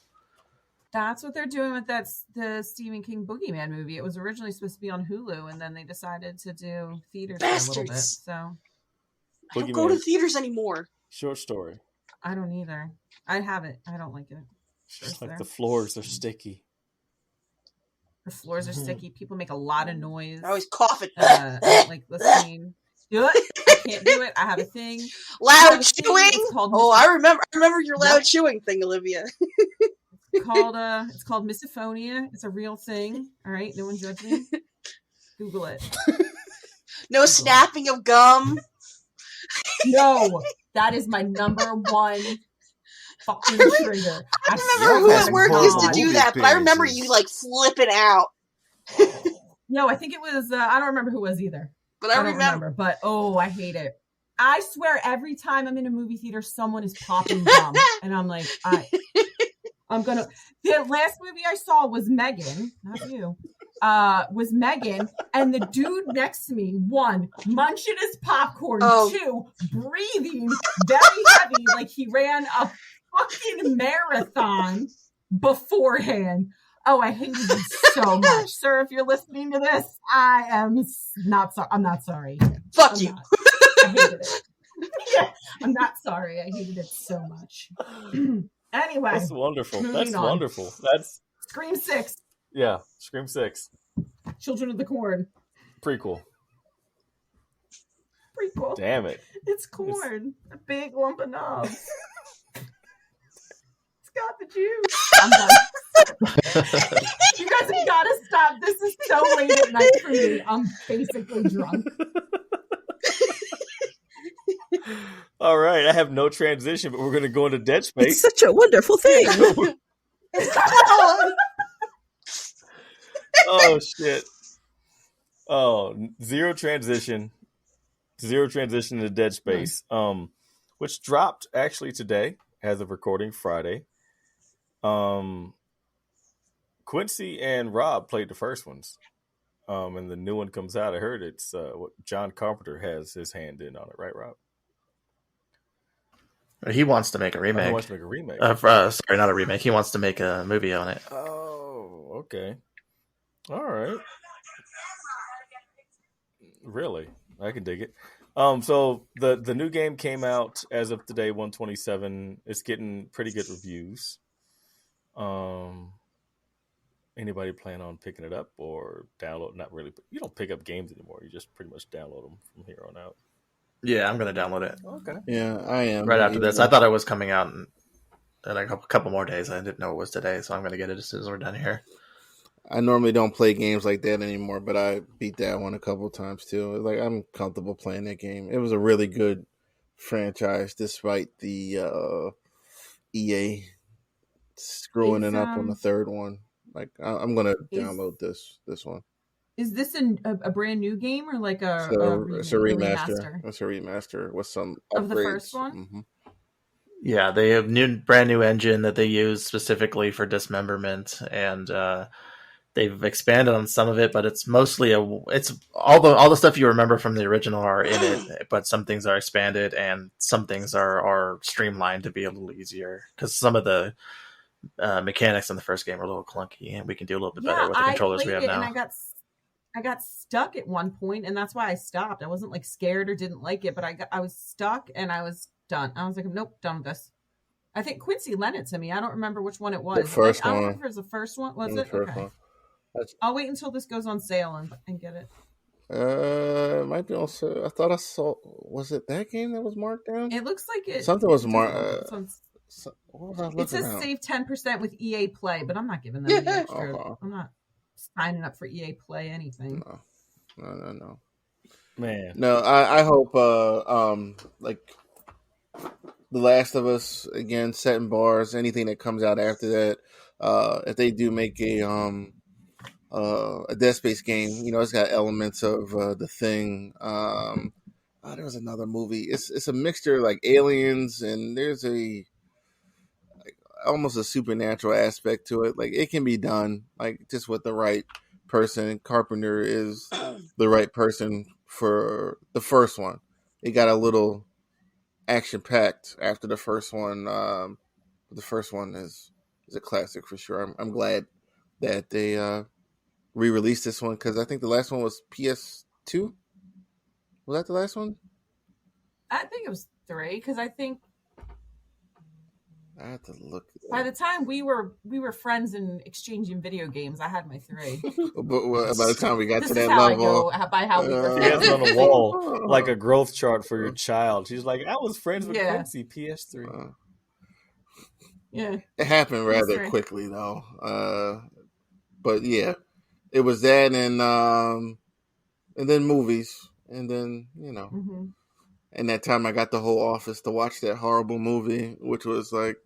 that's what they're doing with the Stephen King Boogeyman movie. It was originally supposed to be on Hulu, and then they decided to do theaters for a little bit. Bastards. So I don't go to Boogeyman. theaters anymore. Short story. I don't either. I haven't. I don't like it. It's like the floors are sticky. The floors are sticky. People make a lot of noise. I always cough it. I don't like listening. Do it. I can't do it. I have a thing. Loud It's chewing. called Oh, I remember your loud Yep. chewing thing, Olivia. It's called misophonia. It's a real thing. All right, no one judge me. Google it. No snapping of gum. No, that is my number one fucking trigger. I don't remember who at work used to do movie that, but I remember experiences. you like flipping out. No, I think it was. I don't remember who it was either. But I I don't remember. remember. But oh, I hate it. I swear, every time I'm in a movie theater, someone is popping gum, and I'm like, I'm gonna. The last movie I saw was Megan, not you. Was Megan, and the dude next to me, one, munching his popcorn, Oh. two, breathing very heavy, like he ran a fucking marathon beforehand. Oh, I hated it so much. Sir, if you're listening to this, I am not sorry. I'm not sorry. Fuck I'm you. not. I hated it. Yeah, I'm not sorry. I hated it so much. Anyway, That's wonderful. moving That's on. wonderful. That's Scream 6, yeah. Scream 6 Children of the Corn. prequel. Prequel. Damn it. It's corn. A big lump of knobs. It's got the juice. I'm done. You guys have got to stop. This is so late at night for me. I'm basically drunk. All right, I have no transition, but we're going to go into Dead It's Space. such a wonderful thing. Oh shit. Oh, zero transition to Dead Space. Which dropped actually today as of recording Friday. Quincy and Rob played the first ones. And the new one comes out. I heard it's what John Carpenter has his hand in on it, right, Rob? He wants to make a He remake. wants to make a remake. Sorry, not a remake. He wants to make a movie on it. Oh, okay. All right. Really? I can dig it. So the new game came out as of today, 127. It's getting pretty good reviews. Anybody plan on picking it up or download? Not really. You don't pick up games anymore. You just pretty much download them from here on out. Yeah, I'm going to download it Okay. Yeah, I am. right after this. I thought it was coming out in a couple more days. I didn't know it was today, so I'm going to get it as soon as we're done here. I normally don't play games like that anymore, but I beat that one a couple times too. Like I'm comfortable playing that game. It was a really good franchise, despite the EA screwing it up on the third one. Like I'm gonna download this one. Is this a brand new game or like It's a remaster. It's a remaster with some upgrades. Of the first one? Mm-hmm. Yeah, they have brand new engine that they use specifically for dismemberment, and they've expanded on some of it, but it's mostly it's all the stuff you remember from the original are in it, but some things are expanded and some things are streamlined to be a little easier because some of the mechanics in the first game are a little clunky, and we can do a little bit better with the controllers we have now. And I got stuck at one point, and that's why I stopped. I wasn't like scared or didn't like it, but I was stuck and I was done. I was like, nope, done with this. I think Quincy lent it to me. I don't remember which one it was. The first I don't one. remember if it was the first one. Was The it? first Okay. one. I'll wait until this goes on sale and get it. It might be also. I thought I saw. Was it that game that was marked down? It looks like it. Something was it marked. What was I looking It says at? save 10% with EA Play, but I'm not giving them the extra. Uh-huh. I'm not signing up for EA Play anything. No. Man. No, I hope like The Last of Us again, setting bars, anything that comes out after that, if they do make a a Dead Space game. You know, it's got elements of The Thing. There was another movie. It's a mixture like aliens, and there's almost a supernatural aspect to it. Like it can be done, like just with the right person. Carpenter is the right person for the first one. It got a little action packed after the first one. The first one is a classic for sure. I'm glad that they re-released this one because I think the last one was PS2. Was that the last one? I think it was 3 because I think I have to look. by the time we were friends and exchanging video games, I had my 3. But by the time we got This to is that how level, I go by how we were He has it on friends. the wall like a growth chart for your child. She's like, I was friends with Yeah. Quincy, PS3. Yeah. it happened rather right. quickly though. But yeah, it was that and then movies, and then Mm-hmm. and that time I got the whole office to watch that horrible movie, which was like,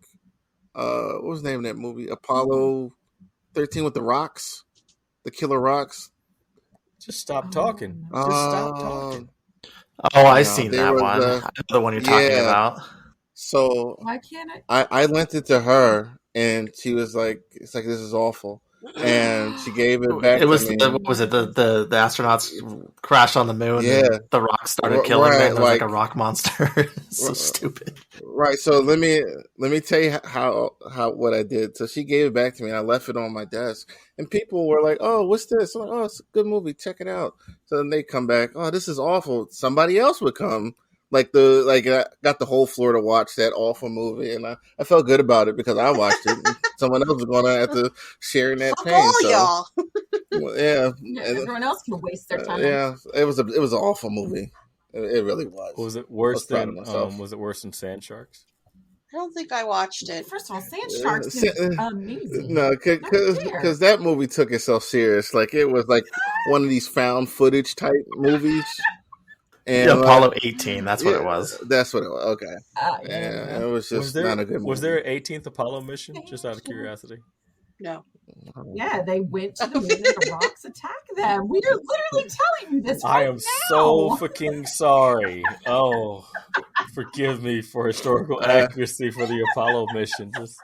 what was the name of that movie? Apollo 13 with the rocks, the killer rocks. Just stop talking. Oh, Just stop talking. Oh, I've No, seen there that was, one. I know the one you're talking yeah. about. So why can't I? I lent it to her, and she was like, "It's like this is awful," and she gave it back It was to me. what was it? The astronauts crashed on the moon, Yeah. and the rock started killing Right, them. There's like a like- rock monster. It's so stupid. Right. So let me tell you how what I did. So she gave it back to me, and I left it on my desk. And people were like, "Oh, what's this?" I'm like, "Oh, it's a good movie. Check it out." So then they come back. "Oh, this is awful." Somebody else would come. I got the whole floor to watch that awful movie, and I felt good about it because I watched it. And someone else was going to have to share in that Fuck pain. all So y'all. yeah, Yeah, and- everyone else can waste their time. yeah, it was an awful movie. It really was. Was it worse was proud than of myself. was it worse than Sand Sharks? I don't think I watched it. First of all, Sand Sharks is amazing. No, because that movie took itself serious. Like it was like one of these found footage type movies. And Apollo 18. That's what it was. That's what it was. Okay. Yeah. It was just not a good movie. Was there an 18th Apollo mission? Just out of curiosity. No. Yeah, they went to the moon and the rocks attacked them. We are literally telling you this I right am now. so fucking sorry. Oh, forgive me for historical accuracy for the Apollo mission. Just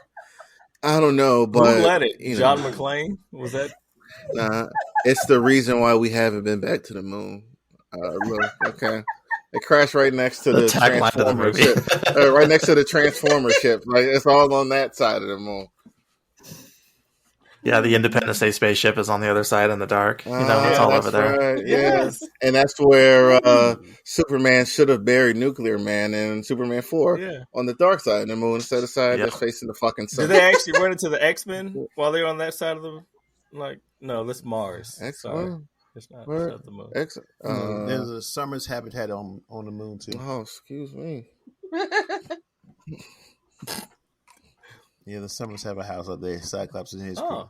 I don't know, who but led it? you know. John McClane? Was that? It's the reason why we haven't been back to the moon. Look, okay. It crashed right next to the tagline to the Transformer movie. ship. Right next to the Transformer ship. Like it's all on that side of the moon. Yeah, the Independence Day spaceship is on the other side in the dark. It's all over there. Right. Yeah, and that's where Superman should have buried Nuclear Man in Superman 4 on the dark side of the moon instead of side that's facing the fucking sun. Did they actually run into the X-Men while they're on that side of the? Like, no, that's Mars. Sorry. It's not the moon. There's a Summers habitat on the moon too. Oh, excuse me. Yeah, the Summers have a house up there. Cyclops and his crew.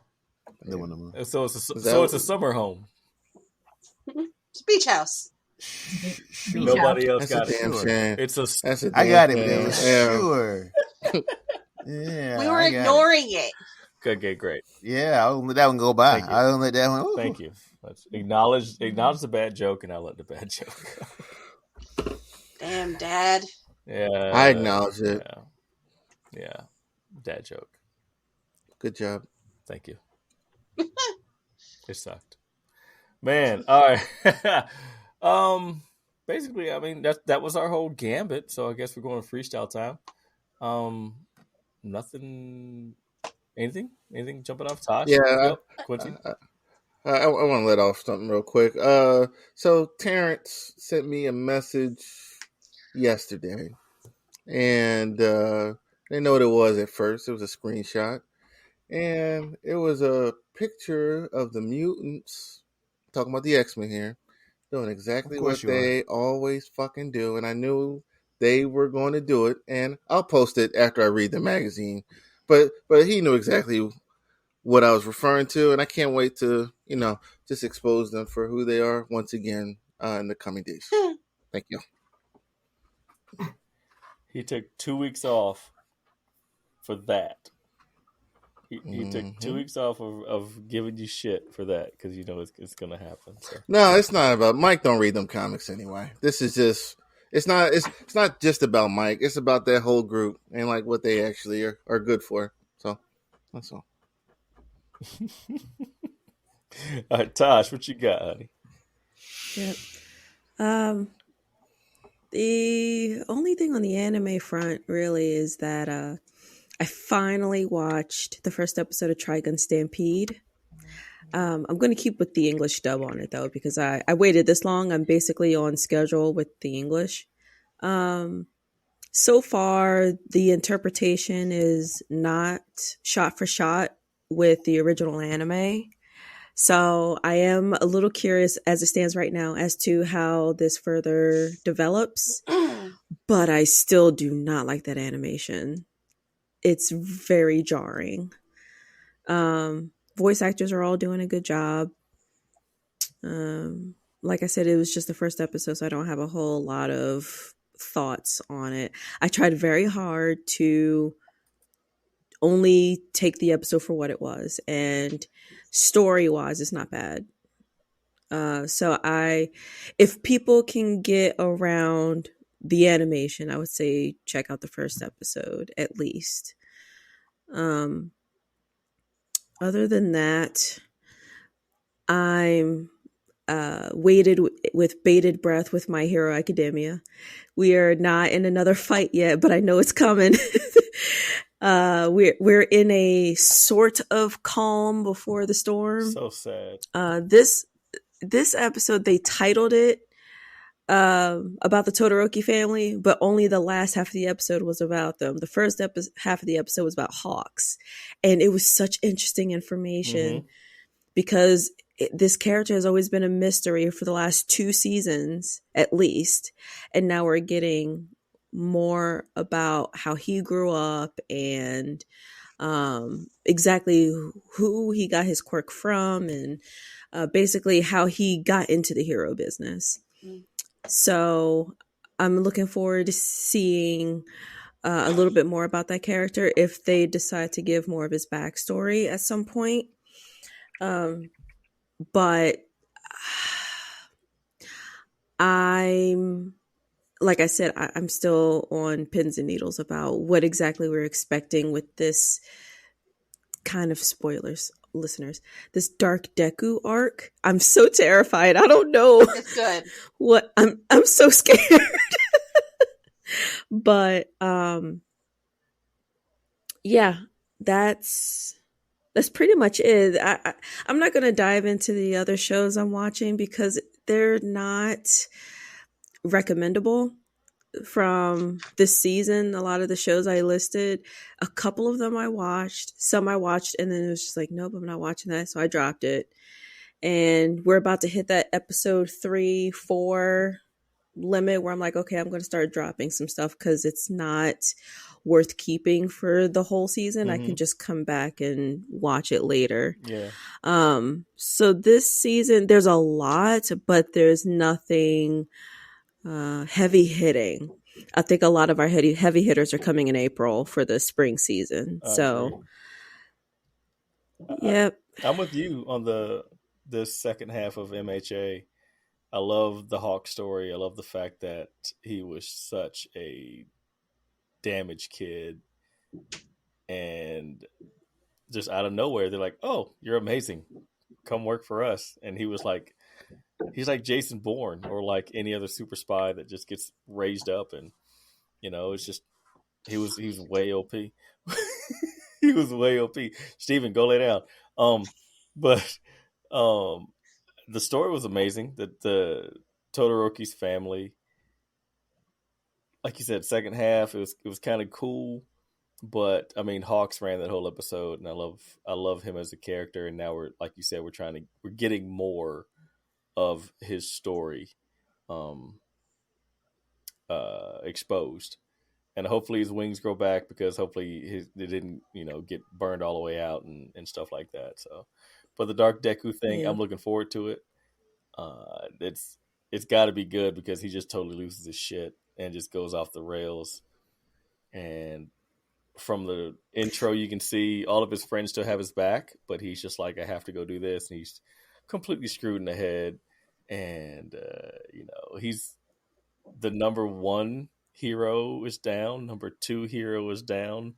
Live on the moon. So it's a summer home. It's a beach house. Nobody else got That's a damn it. shame. It's a. That's a I got it, damn man. shame. Sure. Yeah, We were ignoring it. Okay, great. Yeah, I'll let that one go by. Thank you. I don't let that one. Ooh. Thank you. Let's acknowledge the bad joke, and I'll let the bad joke go. Damn, Dad. Yeah, I acknowledge it. Yeah, dad joke. Good job. Thank you. It sucked, man. All right. Basically, I mean that was our whole gambit. So I guess we're going freestyle time. Nothing. Anything jumping off? Tosh? Yeah, Quincy. I want to let off something real quick. So Terrence sent me a message yesterday, and I didn't know what it was at first. It was a screenshot, and it was a picture of the mutants, talking about the X-Men here, doing exactly what they always fucking do, and I knew they were going to do it, and I'll post it after I read the magazine. But he knew exactly what I was referring to, and I can't wait to, just expose them for who they are once again in the coming days. Thank you. He took 2 weeks off for that. You took 2 weeks off of giving you shit for that because you know it's going to happen. So. No, it's not about Mike. Don't read them comics anyway. This is just it's not just about Mike. It's about that whole group and like what they actually are good for. So that's all. All right, Tosh, what you got, honey? Yep. The only thing on the anime front really is that I finally watched the first episode of Trigun Stampede. I'm going to keep with the English dub on it though, because I waited this long. I'm basically on schedule with the English. So far, the interpretation is not shot for shot with the original anime. So I am a little curious as it stands right now as to how this further develops. But I still do not like that animation. It's very jarring. Voice actors are all doing a good job. Like I said, it was just the first episode, so I don't have a whole lot of thoughts on it. I tried very hard to only take the episode for what it was, and story-wise, it's not bad. So if people can get around the animation, I would say check out the first episode at least. Other than that, I'm waited with bated breath with My Hero Academia. We are not in another fight yet, but I know it's coming. We're in a sort of calm before the storm. So sad. This episode, they titled it about the Todoroki family, but only the last half of the episode was about them. The first half of the episode was about Hawks, and it was such interesting information because this character has always been a mystery for the last 2 seasons at least, and now we're getting more about how he grew up and exactly who he got his quirk from, and basically how he got into the hero business. So I'm looking forward to seeing a little bit more about that character if they decide to give more of his backstory at some point. But I'm still on pins and needles about what exactly we're expecting with this kind of spoilers, listeners. This Dark Deku arc. I'm so terrified. I don't know. It's good. What I'm so scared. But yeah, that's pretty much it. I'm not going to dive into the other shows I'm watching because they're not recommendable from this season. A lot of the shows I listed, a couple of them I watched, some I watched, and then it was just like, nope, I'm not watching that. So I dropped it. And we're about to hit that episode 3-4 limit where I'm like, okay, I'm going to start dropping some stuff because it's not worth keeping for the whole season. I can just come back and watch it later. Yeah. So this season, there's a lot, but there's nothing heavy hitting. I think a lot of our heavy hitters are coming in April for the spring season. So, yep. I'm with you on the second half of MHA. I love the Hawk story. I love the fact that he was such a damaged kid, and just out of nowhere, they're like, "Oh, you're amazing. Come work for us." And he was like, he's like Jason Bourne or like any other super spy that just gets raised up, and you know, it's just he was way OP. He was way OP. Steven, go lay down. But the story was amazing. The Todoroki's family, like you said, second half it was kind of cool. But I mean, Hawks ran that whole episode, and I love him as a character. And now we're, like you said, we're getting more of his story exposed, and hopefully his wings grow back because hopefully they didn't get burned all the way out and stuff like that. So, but the Dark Deku thing, I'm looking forward to it. It's got to be good because he just totally loses his shit and just goes off the rails. And from the intro, you can see all of his friends still have his back, but he's just like, I have to go do this, and he's completely screwed in the head. And he's the number one hero is down, number two hero is down.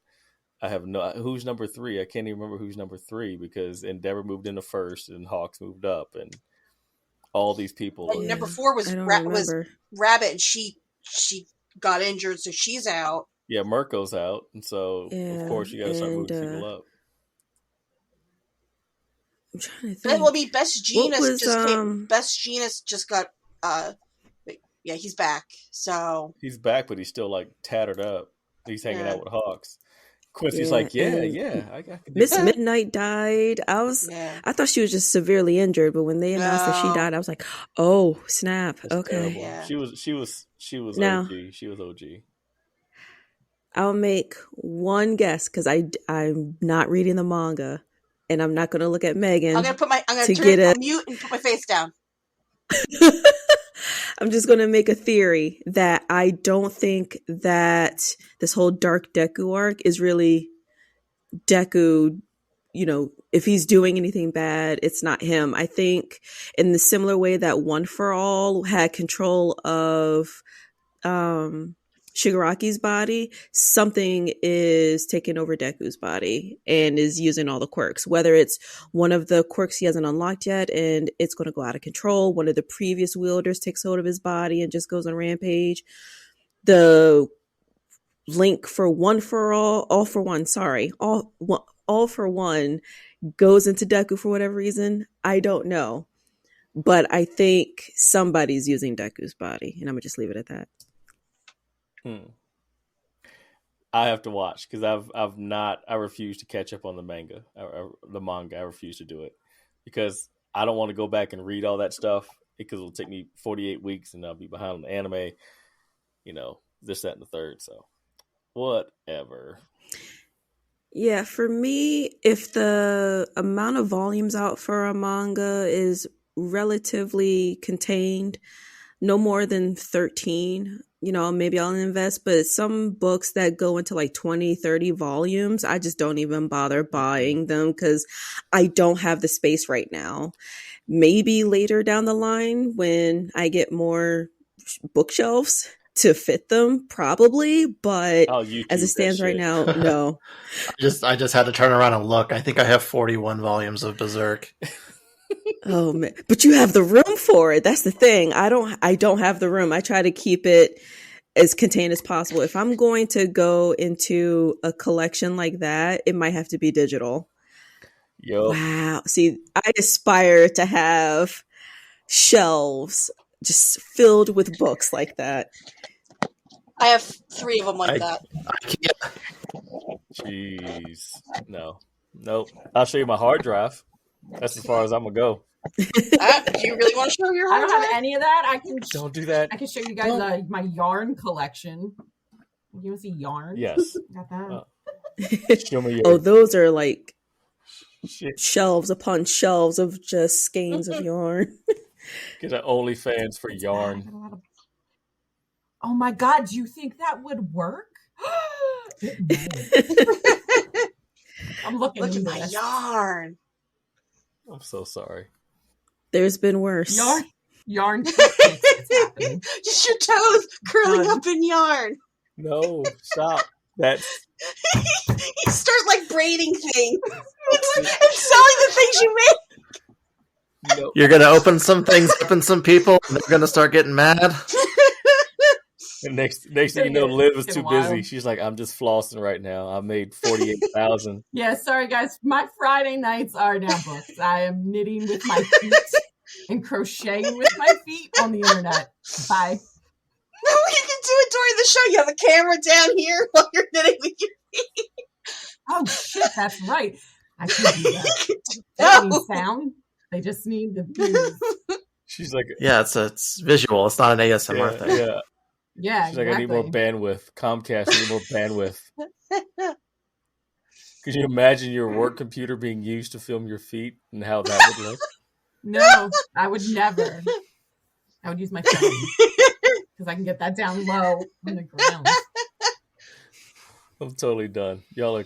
I have who's number three. I can't even remember who's number three because Endeavor moved into first and Hawks moved up, and all these people. And number 4 was Rabbit, and she got injured, so she's out. Yeah, Mirko's out, and so of course you got to start moving people up. I'm trying to think. Well, I mean, Best Jeanist just got. Yeah, he's back. So he's back, but he's still like tattered up. He's hanging out with Hawks. Quincy's like, I Miss Midnight died. I thought she was just severely injured, but when they announced that she died, I was like, oh snap. That's okay. Yeah. She was now, OG. She was OG. I'll make one guess because I'm not reading the manga, and I'm not going to look at Megan. I'm gonna turn on mute and put my face down. I'm just going to make a theory that I don't think that this whole Dark Deku arc is really Deku, if he's doing anything bad, it's not him. I think in the similar way that One for All had control of Shigaraki's body, something is taking over Deku's body and is using all the quirks. Whether it's one of the quirks he hasn't unlocked yet and it's going to go out of control, one of the previous wielders takes hold of his body and just goes on rampage. The link for All for One goes into Deku for whatever reason. I don't know. But I think somebody's using Deku's body, and I'm going to just leave it at that. I have to watch because I refuse to catch up on the manga. I refuse to do it because I don't want to go back and read all that stuff because it'll take me 48 weeks and I'll be behind on the anime, this, that, and the third. So whatever. Yeah, for me, if the amount of volumes out for a manga is relatively contained, no more than 13, maybe I'll invest. But some books that go into like 20, 30 volumes, I just don't even bother buying them because I don't have the space right now. Maybe later down the line when I get more bookshelves to fit them, probably. But as it stands right now, no. I just had to turn around and look. I think I have 41 volumes of Berserk. Oh man, but you have the room for it. That's the thing. I don't have the room. I try to keep it as contained as possible. If I'm going to go into a collection like that, it might have to be digital. Yep. Wow. See, I aspire to have shelves just filled with books like that. I have 3 of them like that. I can't. Jeez. No. Nope. I'll show you my hard drive. That's as far as I'm gonna go. Do you really want to show your hard drive? I don't have any of that. Don't do that. I can show you guys my yarn collection. You want to see yarn? Yes. Got that. Show me Oh, those are like shelves upon shelves of just skeins of yarn. Get an OnlyFans for yarn. Oh my God, do you think that would work? I'm looking at my yarn. I'm so sorry. There's been worse. Yarn. It's happening. Just your toes curling up in yarn. No, stop. That's you start like braiding things and selling the things you make. Nope. You're gonna open some things up in some people, and they're gonna start getting mad. And next thing you know, Liv is too busy. She's like, I'm just flossing right now. I made 48,000. Yeah, sorry guys. My Friday nights are now booked. I am knitting with my feet and crocheting with my feet on the internet. Bye. No, you can do it during the show. You have a camera down here while you're knitting with your feet. Oh shit, that's right. I can do that. They don't need sound. They just need the views. She's like, yeah, it's visual. It's not an ASMR thing. Yeah. Yeah, she's like, I need more bandwidth. Comcast, I need more bandwidth. Could you imagine your work computer being used to film your feet and how that would look? No, I would never. I would use my phone because I can get that down low on the ground. I'm totally done. Y'all are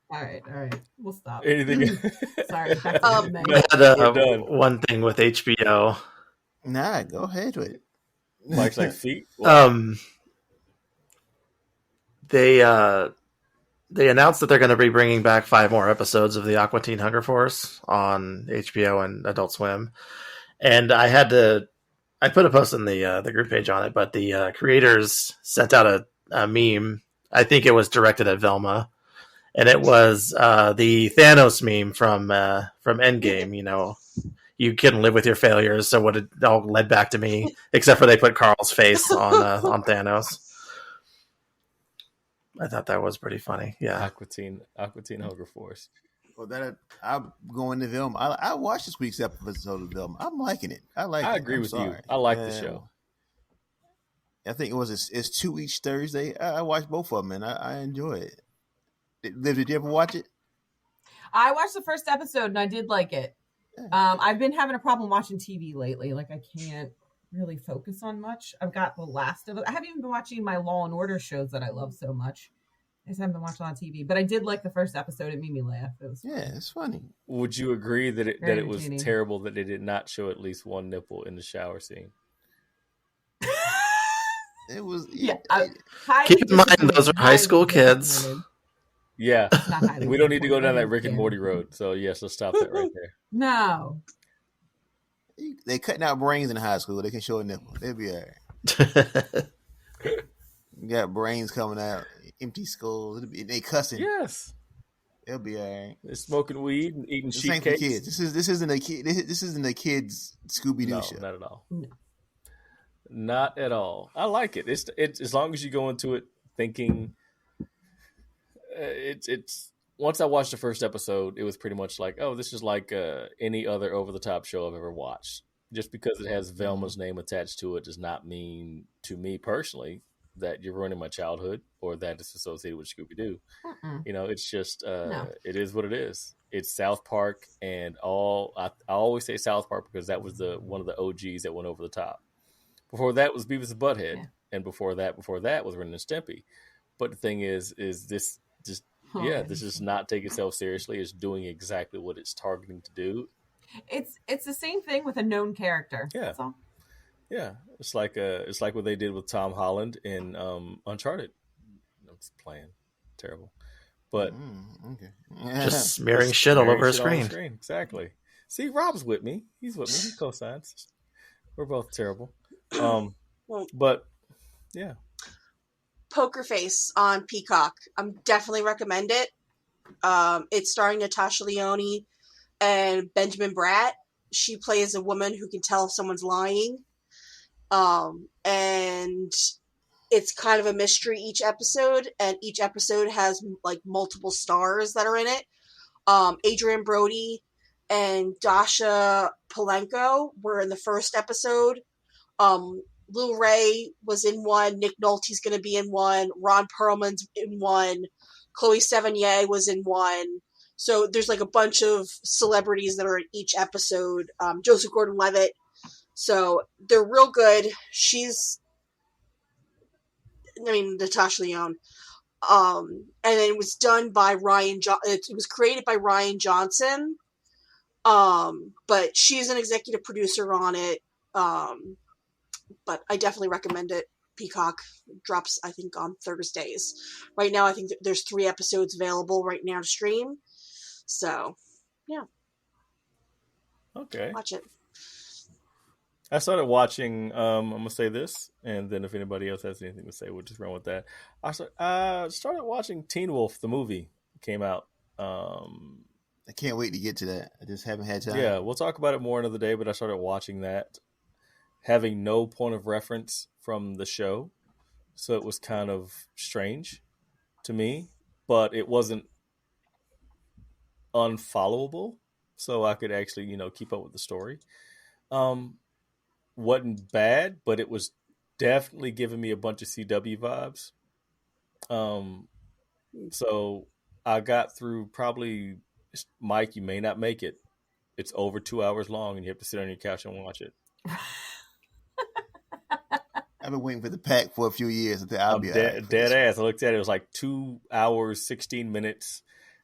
All right. We'll stop. anything. Sorry, back to Um, the No, Had, we're done. one thing with HBO. Nah, go ahead with it. Mike's like feet. What? They announced that they're going to be bringing back 5 more episodes of the Aqua Teen Hunger Force on HBO and Adult Swim, and I put a post in the group page on it, but the creators sent out a meme. I think it was directed at Velma, and it was the Thanos meme from Endgame. You know, you couldn't live with your failures, so what it all led back to me, except for they put Carl's face on Thanos. I thought that was pretty funny. Yeah, Aqua Teen Hunger Force. Well, I'm going to Velma. I watched this week's episode of Velma. I'm liking it. I agree with you. I like the show. I think it's 2 each Thursday. I watched both of them and I enjoy it. Liv, did you ever watch it? I watched the first episode and I did like it. I've been having a problem watching TV lately. Like I can't really focus on much. I've got The Last of Us. I haven't even been watching my Law and Order shows that I love so much. I just haven't been watching on TV, but I did like the first episode. It made me laugh. It's funny. Would you agree that it was entertaining. terrible that they did not show at least one nipple in the shower scene? It was keep in mind those are high school kids. Yeah, we don't need to go down that Rick and Morty road. So yes, let's stop that right there. No, they cutting out brains in high school. They can show a nipple. They'll be all right. You got brains coming out, empty skulls. They cussing. Yes, they'll be all right. They're smoking weed and eating sheep cakes. Kids. This isn't a kid. This isn't a kids Scooby Doo show. Not at all. No. Not at all. I like it. It's as long as you go into it thinking. It's once I watched the first episode, it was pretty much like, oh, this is like any other over the top show I've ever watched. Just because it has Velma's name attached to it does not mean to me personally that you're ruining my childhood or that it's associated with Scooby Doo. You know, it's just it is what it is. It's South Park and all. I always say South Park because that was one of the OGs that went over the top. Before that was Beavis and Butthead, and before that was Ren and Stimpy. But the thing is this just this is not taking itself seriously. It's doing exactly what it's targeting to do. It's the same thing with a known character. Yeah, that's all. Yeah, it's like what they did with Tom Holland in Uncharted. I'm just playing terrible, but just smearing shit all over a screen. Exactly. See, Rob's with me. He's with me. He co-signs. We're both terrible. But yeah. Poker Face on Peacock. I'm definitely recommend it. It's starring Natasha Lyonne and Benjamin Bratt. She plays a woman who can tell if someone's lying. And it's kind of a mystery each episode, and each episode has like multiple stars that are in it. Adrian Brody and Dasha Polenko were in the first episode. Lil Ray was in one. Nick Nolte's going to be in one. Ron Perlman's in one. Chloe Sevigny was in one. So there's like a bunch of celebrities that are in each episode. Joseph Gordon-Levitt. So they're real good. Natasha Lyonne. And then it was done by it was created by Ryan Johnson. But she's an executive producer on it. But I definitely recommend it. Peacock drops, I think, on Thursdays. Right now, I think there's 3 episodes available right now to stream. So, yeah. Okay. Watch it. I started watching, I'm going to say this, and then if anybody else has anything to say, we'll just run with that. I started watching Teen Wolf, the movie. It came out. I can't wait to get to that. I just haven't had time. Yeah, we'll talk about it more another day, but I started watching that, having no point of reference from the show. So it was kind of strange to me, but it wasn't unfollowable. So I could actually, keep up with the story. Wasn't bad, but it was definitely giving me a bunch of CW vibes. So I got through probably, Mike, you may not make it. It's over 2 hours long and you have to sit on your couch and watch it. I've been waiting for the pack for a few years. I think I'll be all right for dead this one. ass. I looked at it. It was like 2 hours, 16 minutes.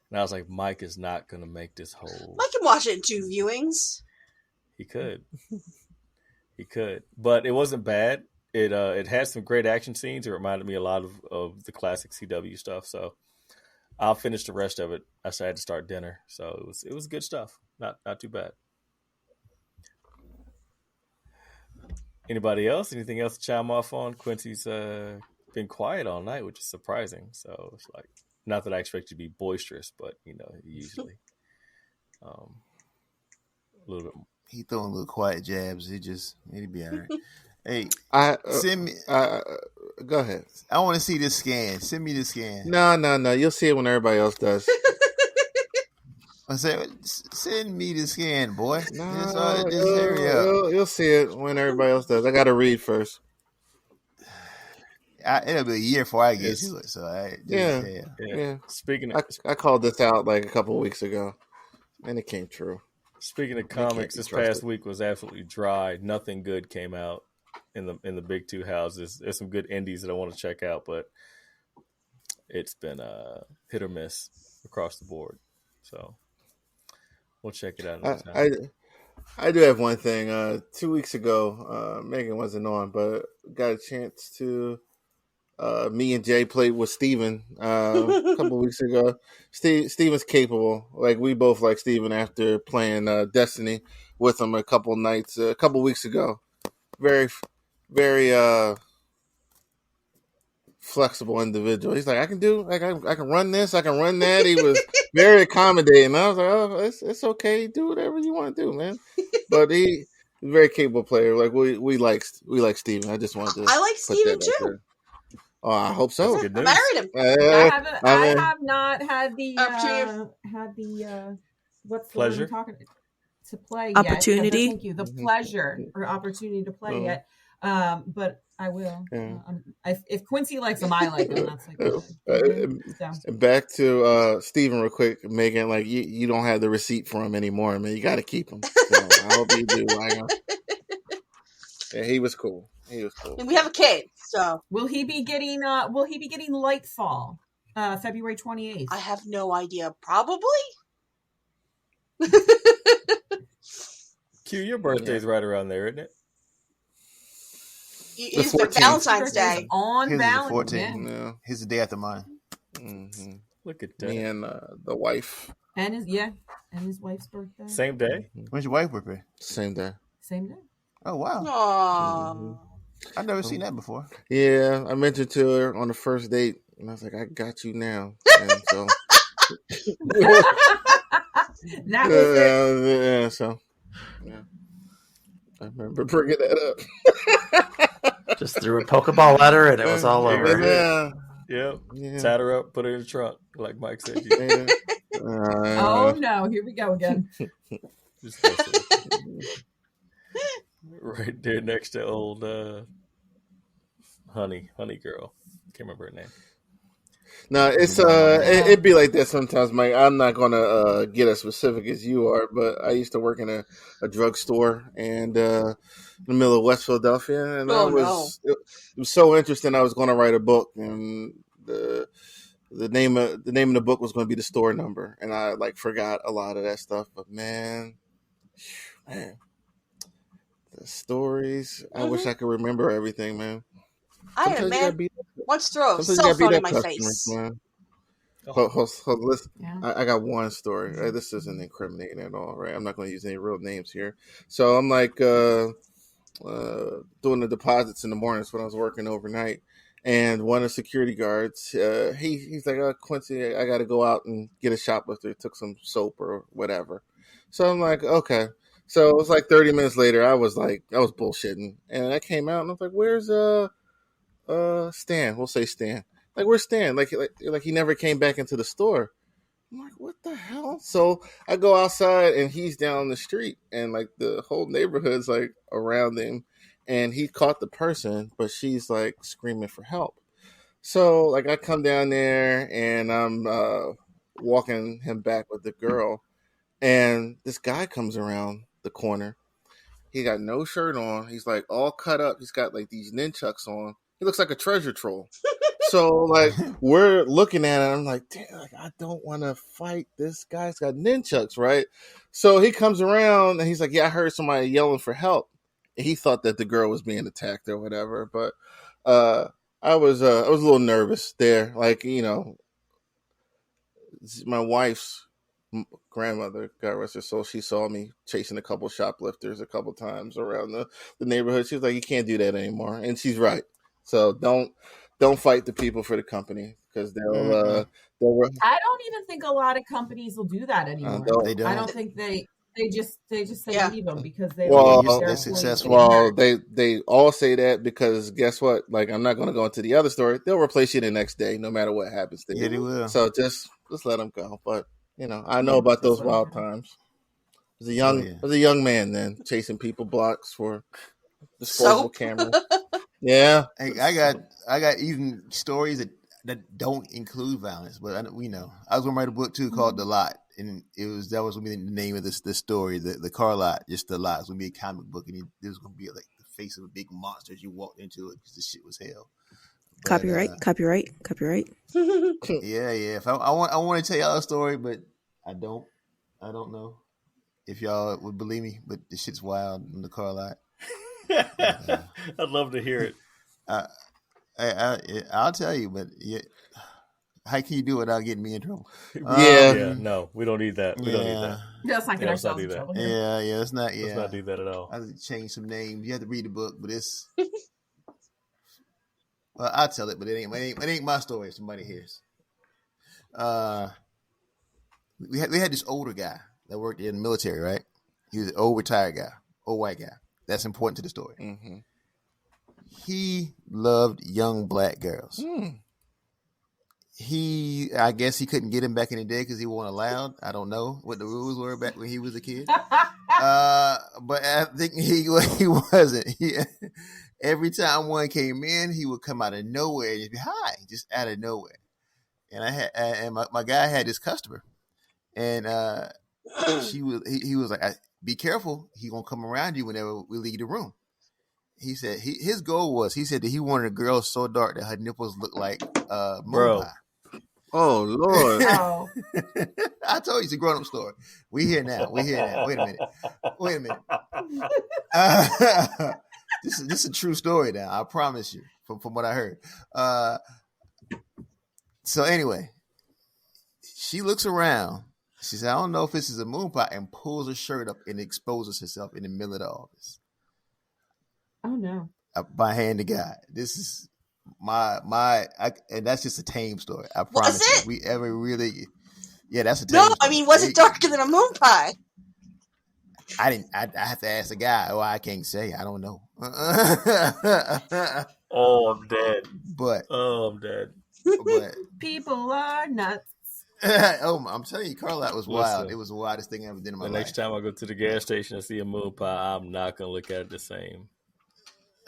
And I was like, Mike is not going to make this whole. I can watch it in 2 viewings. He could. He could. But it wasn't bad. It had some great action scenes. It reminded me a lot of the classic CW stuff. So I'll finish the rest of it. I had to start dinner. So it was good stuff. Not too bad. Anybody else? Anything else to chime off on? Quincy's been quiet all night, which is surprising. So it's like, not that I expect you to be boisterous, but usually a little bit more. He throwing little quiet jabs. He'd be all right. Hey, send me. Go ahead. I want to see this scan. Send me the scan. No. You'll see it when everybody else does. I said, send me the scan, boy. No, hurry up. You'll see it when everybody else does. I got to read first. It'll be a year before I get to it. So yeah. Speaking of, I called this out like a couple of weeks ago, and it came true. Speaking of comics, this past week was absolutely dry. Nothing good came out in the big two houses. There's some good indies that I want to check out, but it's been hit or miss across the board. So we'll check it out next time. I do have one thing. 2 weeks ago, Megan wasn't on, but got a chance to. Me and Jay played with Steven a couple weeks ago. Steven's capable. Like, we both like Steven after playing Destiny with him a couple weeks ago. Very, very flexible individual. He's like, I can run this, I can run that. He was very accommodating. I was like, oh, it's okay. Do whatever you want to do, man. But he's a very capable player. Like, we like Steven. I just wanted to. I like Steven too. There. Oh, I hope so. Good I news. married him. I have not had the what's the pleasure word I'm talking to play opportunity. Yet. Thank you. The pleasure or opportunity to play yet. But I will. Yeah. If Quincy likes him, I like him. That's like back to Steven real quick, Megan. Like, you don't have the receipt for him anymore, man. You got to keep him. So I hope you do. Yeah, he was cool. And we have a kid, so will he be getting Lightfall, February 28th? I have no idea. Probably. Q, your birthday's right around there, isn't it? It's Valentine's Day. On His Valentine's Day. Day. Yeah. His the day after mine. Mm-hmm. Look at that. Me and the wife. And his wife's birthday. Same day? When's your wife's birthday? Same day. Same day. Oh, wow. Aww. I've never seen that before. Yeah, I mentioned to her on the first date, and I was like, I got you now. And so, That was it. yeah, so, yeah. I remember bringing that up. Just threw a Pokeball at her and it was all over. Yeah. Yep. Sat her up, put her in the trunk, like Mike said. Oh no, here we go again. Just right there next to old honey girl. Can't remember her name. No, it's it'd be like that sometimes, Mike. I'm not gonna get as specific as you are, but I used to work in a drugstore and in the middle of West Philadelphia, and it was so interesting. I was going to write a book, and the name of the book was going to be the store number, and I forgot a lot of that stuff. But man, the stories. I wish I could remember everything, man. I am, man. Once throw a cell phone in my face. Man. Listen, I got one story. Right? This isn't incriminating at all, right? I'm not going to use any real names here. So I'm doing the deposits in the mornings when I was working overnight, and one of the security guards, he's like, "Oh, Quincy, I got to go out and get a shoplifter. Took some soap or whatever." So I'm like, "Okay." So it was like 30 minutes later. I was bullshitting, and I came out and I was like, "Where's Stan?" We'll say Stan. Like, where's Stan? Like he never came back into the store. I'm like, what the hell? So I go outside and he's down the street, and the whole neighborhood's around him, and he caught the person, but she's screaming for help. So I come down there and I'm walking him back with the girl, and this guy comes around the corner, He got no shirt on. He's like all cut up. He's got like these nunchucks on. He looks like a treasure troll. So like we're looking at it. I'm like, damn, like, I don't want to fight this guy's got nunchucks, right? So he comes around and he's like, yeah, I heard somebody yelling for help. And he thought that the girl was being attacked or whatever, but I was a little nervous there. Like, you know, my wife's grandmother, God rest her soul, she saw me chasing a couple shoplifters a couple times around the neighborhood. She was like, you can't do that anymore. And she's right. So don't fight the people for the company because they'll I don't even think a lot of companies will do that anymore. They don't. I don't think they just say Yeah. leave them because they Well, don't. they're successful. well, they all say that because guess what? Like, I'm not going to go into the other story. They'll replace you the next day, no matter what happens to you. Yeah, they will. So just let them go. But you know, I know about those wild times. I was a young man then, chasing people blocks for disposable cameras. Yeah, Hey, I got even stories that don't include violence, but I was gonna write a book too called The Lot, and that was gonna be the name of this story, the car lot, just The Lot. It's gonna be a comic book, and it was gonna be like the face of a big monster as you walked into it because the shit was hell. But, Copyright. Yeah. If I want to tell y'all a story, but I don't know if y'all would believe me, but the shit's wild in the car lot. I'd love to hear it. I'll tell you, but yeah, how can you do it without getting me in trouble? Yeah. No, we don't need that. We don't need that. Let's not get let's not ourselves do in that. trouble here. Yeah, it's not. Yeah, Let's not do that at all. I have to change some names. You have to read the book, but it's. Well, I'll tell it, but it ain't my story. If somebody hears. We had this older guy that worked in the military, right? He was an old retired guy, old white guy. That's important to the story. Mm-hmm. He loved young black girls. I guess he couldn't get him back in the day because he wasn't allowed. I don't know what the rules were back when he was a kid. But I think he wasn't. Every time one came in, he would come out of nowhere and just be hi, just out of nowhere. And my guy had this customer, and he was like, "Be careful, he gonna come around you whenever we leave the room." He said his goal was that he wanted a girl so dark that her nipples looked like moon pie. Oh Lord! Oh. I told you it's a grown-up story. We here now. Wait a minute. This is a true story now. I promise you from what I heard. So anyway, she looks around. She said, "I don't know if this is a moon pie," and pulls her shirt up and exposes herself in the middle of the office. Oh no! By hand to God, this is and that's just a tame story. I promise. Was it? We ever really? Yeah, that's a tame No, story. I mean, was it darker than a moon pie? I didn't. I have to ask the guy. Oh, I can't say. I don't know. Oh, I'm dead. But I'm dead. But people are nuts. I'm telling you, Carlisle was wild. Listen, it was the wildest thing I ever did in my life. Next time I go to the gas station and see a moon pie, I'm not gonna look at it the same.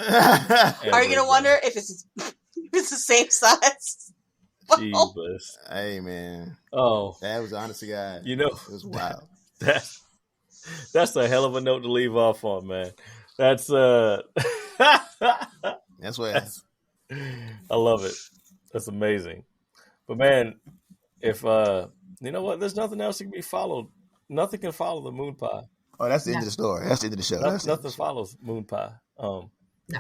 Are you gonna wonder if it's the same size? Jesus. Hey man. Oh, that was honest to God. You know, it was wild. That's a hell of a note to leave off on, man. That's what I love it. That's amazing. But man, if you know what, there's nothing else that can be followed. Nothing can follow the moon pie. Oh, that's the end of the story. That's the end of the show. Nothing follows moon pie.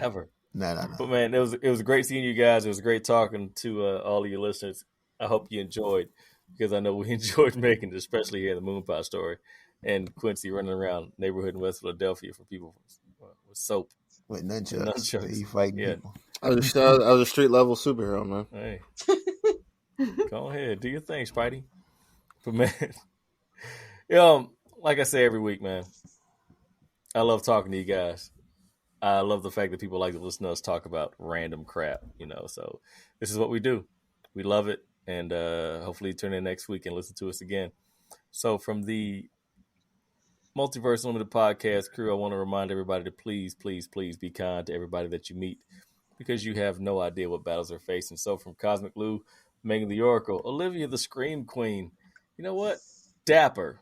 Ever. No. But man, it was great seeing you guys. It was great talking to all of your listeners. I hope you enjoyed, because I know we enjoyed making it, especially here in the moon pie story, and Quincy running around neighborhood in West Philadelphia for people with soap. With nunchucks. He fighting people. I was a street level superhero, man. Hey. Go ahead. Do your thing, Spidey. But man, like I say every week, man, I love talking to you guys. I love the fact that people like to listen to us talk about random crap, so this is what we do. We love it. And hopefully tune in next week and listen to us again. So from the Multiverse Limited podcast crew, I want to remind everybody to please, please, please be kind to everybody that you meet, because you have no idea what battles they're facing. So from Cosmic Lou, Megan the Oracle, Olivia the Scream Queen, you know what? Dapper,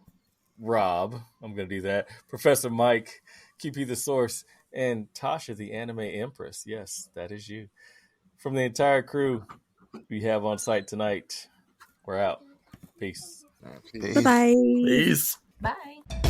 Rob, I'm going to do that. Professor Mike, QP the Source, and Tasha the Anime Empress. Yes, that is you. From the entire crew we have on site tonight, we're out. Peace. Peace. Bye bye. Peace. Bye.